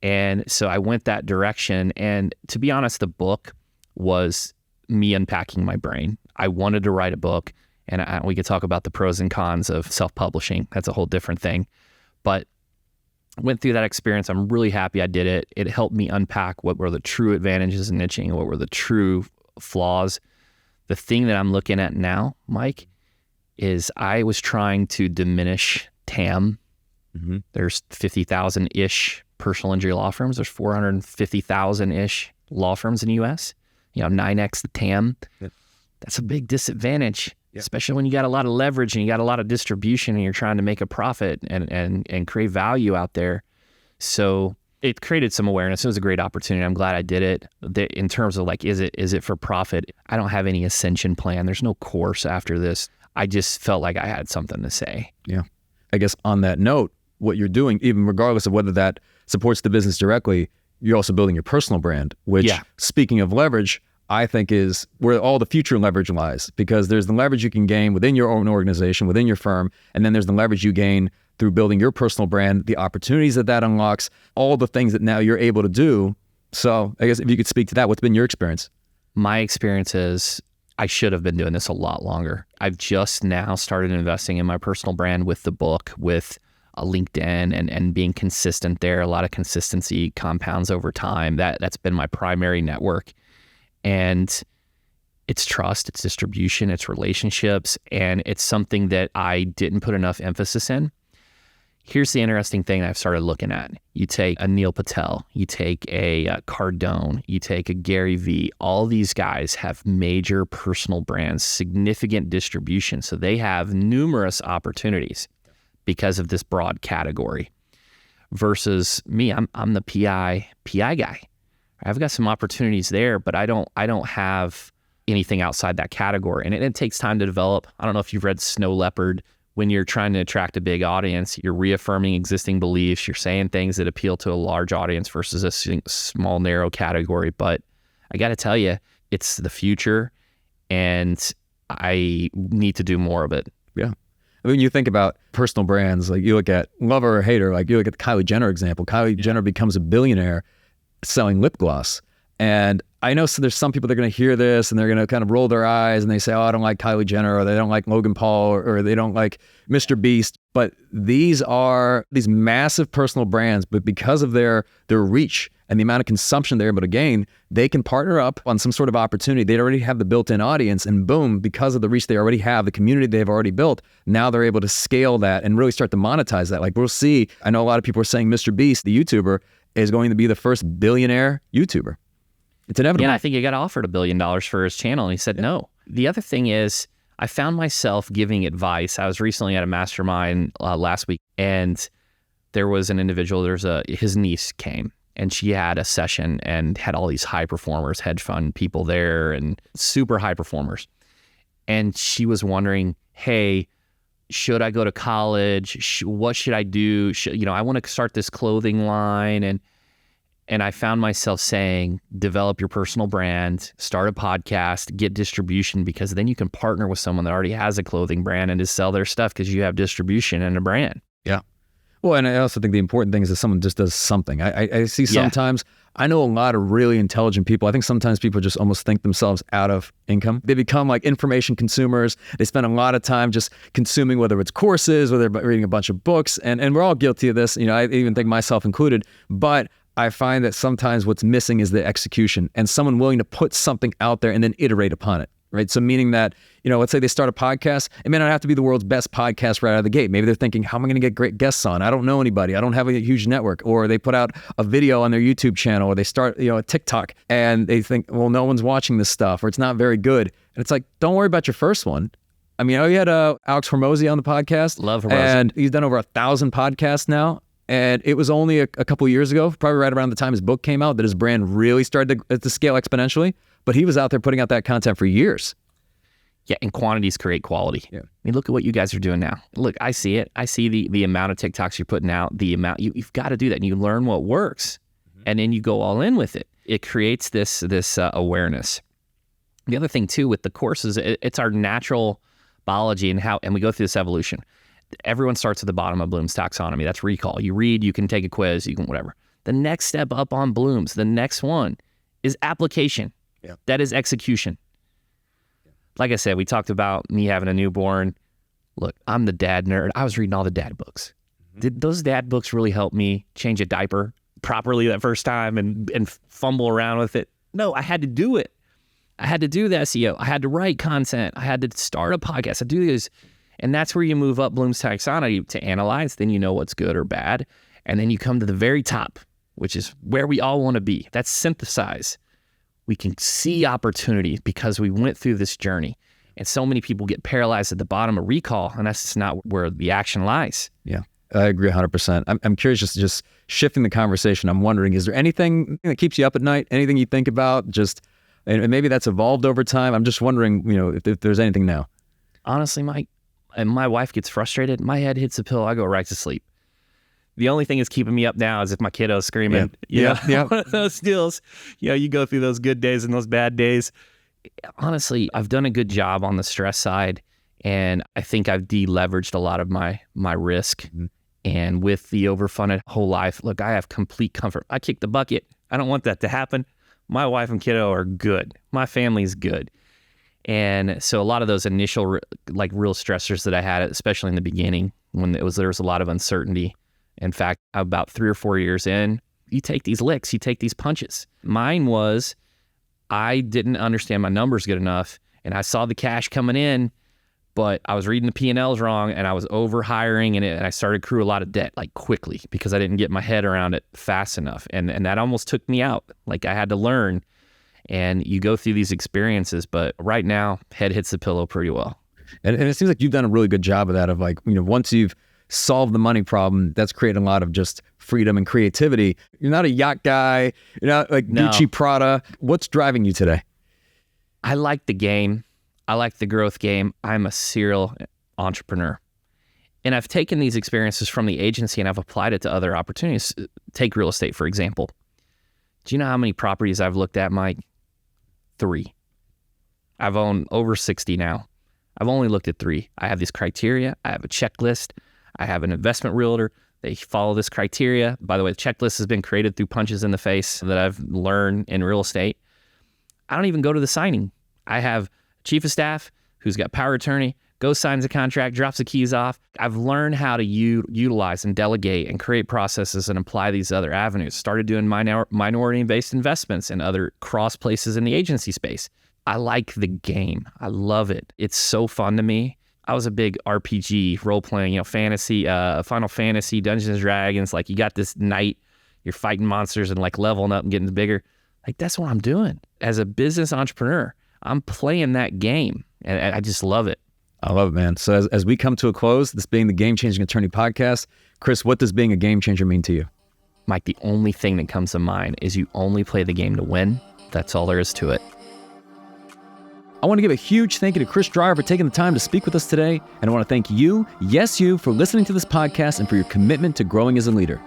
And so I went that direction. And to be honest, the book was me unpacking my brain. I wanted to write a book. And we could talk about the pros and cons of self-publishing. That's a whole different thing. But went through that experience. I'm really happy I did it. It helped me unpack what were the true advantages in niching, what were the true flaws. The thing that I'm looking at now, Mike, is I was trying to diminish TAM. Mm-hmm. There's 50,000-ish personal injury law firms. There's 450,000-ish law firms in the U.S. 9x the TAM. Yep. That's a big disadvantage. Yep. Especially when you got a lot of leverage and you got a lot of distribution and you're trying to make a profit and create value out there. So it created some awareness. It was a great opportunity. I'm glad I did it. In terms of like, is it for profit? I don't have any ascension plan. There's no course after this. I just felt like I had something to say. Yeah. I guess on that note, what you're doing, even regardless of whether that supports the business directly, you're also building your personal brand, which, speaking of leverage, I think is where all the future leverage lies, because there's the leverage you can gain within your own organization, within your firm, and then there's the leverage you gain through building your personal brand, the opportunities that unlocks, all the things that now you're able to do. So I guess if you could speak to that, what's been your experience? My experience is I should have been doing this a lot longer. I've just now started investing in my personal brand with the book, with LinkedIn, and being consistent there. A lot of consistency compounds over time. That's been my primary network. And it's trust, it's distribution, it's relationships, and it's something that I didn't put enough emphasis in. Here's the interesting thing I've started looking at. You take a Neil Patel, you take a Cardone, you take a Gary Vee. All these guys have major personal brands, significant distribution. So they have numerous opportunities because of this broad category. Versus me, I'm the PI guy. I've got some opportunities there, but I don't have anything outside that category. And it takes time to develop. I don't know if you've read Snow Leopard. When you're trying to attract a big audience, you're reaffirming existing beliefs. You're saying things that appeal to a large audience versus a small, narrow category. But I got to tell you, it's the future, and I need to do more of it. Yeah. I mean, you think about personal brands, like you look at lover or hater, like you look at the Kylie Jenner example. Kylie Jenner becomes a billionaire selling lip gloss. And I know there's some people that are going to hear this and they're going to kind of roll their eyes and they say, oh, I don't like Kylie Jenner, or they don't like Logan Paul, or they don't like Mr. Beast. But these are these massive personal brands, but because of their reach and the amount of consumption they're able to gain, they can partner up on some sort of opportunity. They already have the built-in audience, and boom, because of the reach they already have, the community they've already built, now they're able to scale that and really start to monetize that. Like we'll see, I know a lot of people are saying Mr. Beast, the YouTuber, is going to be the first billionaire YouTuber. It's inevitable. Yeah, I think he got offered $1 billion for his channel, and he said no. The other thing is, I found myself giving advice. I was recently at a mastermind last week, and there was an individual, his niece came, and she had a session and had all these high performers, hedge fund people there, and super high performers. And she was wondering, hey, should I go to college? What should I do? I want to start this clothing line. And I found myself saying, develop your personal brand, start a podcast, get distribution, because then you can partner with someone that already has a clothing brand and just sell their stuff because you have distribution and a brand. Yeah. Well, and I also think the important thing is that someone just does something. I see sometimes, I know a lot of really intelligent people. I think sometimes people just almost think themselves out of income. They become like information consumers. They spend a lot of time just consuming, whether it's courses, whether they're reading a bunch of books. And we're all guilty of this. I even think myself included. But I find that sometimes what's missing is the execution and someone willing to put something out there and then iterate upon it, right? So meaning that, let's say they start a podcast. It may not have to be the world's best podcast right out of the gate. Maybe they're thinking, how am I going to get great guests on? I don't know anybody. I don't have a huge network. Or they put out a video on their YouTube channel, or they start, a TikTok, and they think, well, no one's watching this stuff, or it's not very good. And it's like, don't worry about your first one. I mean, you had Alex Hormozi on the podcast. Love Hormozi. And he's done over 1,000 podcasts now. And it was only a couple of years ago, probably right around the time his book came out, that his brand really started to scale exponentially. But he was out there putting out that content for years. Yeah, and quantities create quality. Yeah. I mean, look at what you guys are doing now. Look, I see it. I see the amount of TikToks you're putting out, the amount, you've got to do that. And you learn what works, and then you go all in with it. It creates this awareness. The other thing, too, with the courses, it's our natural biology and we go through this evolution. Everyone starts at the bottom of Bloom's taxonomy. That's recall. You read, you can take a quiz, you can whatever. The next step up on Bloom's, the next one is application. Yeah. That is execution. Yeah. Like I said, we talked about me having a newborn. Look, I'm the dad nerd. I was reading all the dad books. Mm-hmm. Did those dad books really help me change a diaper properly that first time and fumble around with it? No, I had to do it. I had to do the SEO. I had to write content. I had to start a podcast. I do this. And that's where you move up Bloom's taxonomy to analyze. Then you know what's good or bad. And then you come to the very top, which is where we all want to be. That's synthesize. We can see opportunity because we went through this journey. And so many people get paralyzed at the bottom of recall, and that's just not where the action lies. Yeah, I agree 100%. I'm curious, just shifting the conversation. I'm wondering, is there anything that keeps you up at night? Anything you think about? And maybe that's evolved over time. I'm just wondering, if there's anything now. Honestly, Mike, and my wife gets frustrated, my head hits the pillow, I go right to sleep. The only thing that's keeping me up now is if my kiddo's screaming. Yeah. One of those deals. You go through those good days and those bad days. Honestly, I've done a good job on the stress side, and I think I've deleveraged a lot of my risk. Mm-hmm. And with the overfunded whole life, look, I have complete comfort. I kick the bucket. I don't want that to happen. My wife and kiddo are good. My family's good. And so a lot of those initial real stressors that I had, especially in the beginning when there was a lot of uncertainty. In fact, about 3 or 4 years in, you take these licks, you take these punches. Mine was I didn't understand my numbers good enough, and I saw the cash coming in, but I was reading the P&Ls wrong, and I was over hiring, and I started to accrue a lot of debt quickly because I didn't get my head around it fast enough. And that almost took me out. I had to learn. And you go through these experiences, but right now, head hits the pillow pretty well. And it seems like you've done a really good job of that, of once you've solved the money problem, that's created a lot of just freedom and creativity. You're not a yacht guy. You're not Gucci, Prada. What's driving you today? I like the game. I like the growth game. I'm a serial entrepreneur. And I've taken these experiences from the agency and I've applied it to other opportunities. Take real estate, for example. Do you know how many properties I've looked at, Mike? 3. I've owned over 60 now. I've only looked at 3. I have this criteria. I have a checklist. I have an investment realtor. They follow this criteria. By the way, the checklist has been created through punches in the face that I've learned in real estate. I don't even go to the signing. I have chief of staff who's got power of attorney, goes, signs a contract, drops the keys off. I've learned how to utilize and delegate and create processes and apply these other avenues. Started doing minority-based investments and other cross places in the agency space. I like the game. I love it. It's so fun to me. I was a big RPG, role-playing, fantasy, Final Fantasy, Dungeons & Dragons. You got this knight, you're fighting monsters and leveling up and getting bigger. That's what I'm doing. As a business entrepreneur, I'm playing that game, and I just love it. I love it, man. So as we come to a close, this being the Game Changing Attorney podcast, Chris, what does being a game changer mean to you? Mike, the only thing that comes to mind is you only play the game to win. That's all there is to it. I want to give a huge thank you to Chris Dreyer for taking the time to speak with us today. And I want to thank you, yes, you, for listening to this podcast and for your commitment to growing as a leader.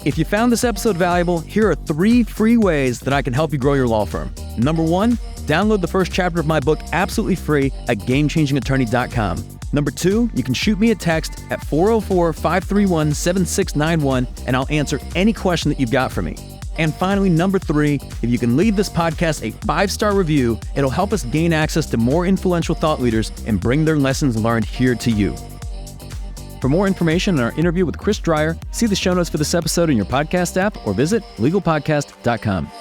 If you found this episode valuable, here are 3 free ways that I can help you grow your law firm. Number 1, download the first chapter of my book absolutely free at GameChangingAttorney.com. Number 2, you can shoot me a text at 404-531-7691 and I'll answer any question that you've got for me. And finally, number 3, if you can leave this podcast a 5-star review, it'll help us gain access to more influential thought leaders and bring their lessons learned here to you. For more information on our interview with Chris Dreyer, see the show notes for this episode in your podcast app or visit legalpodcast.com.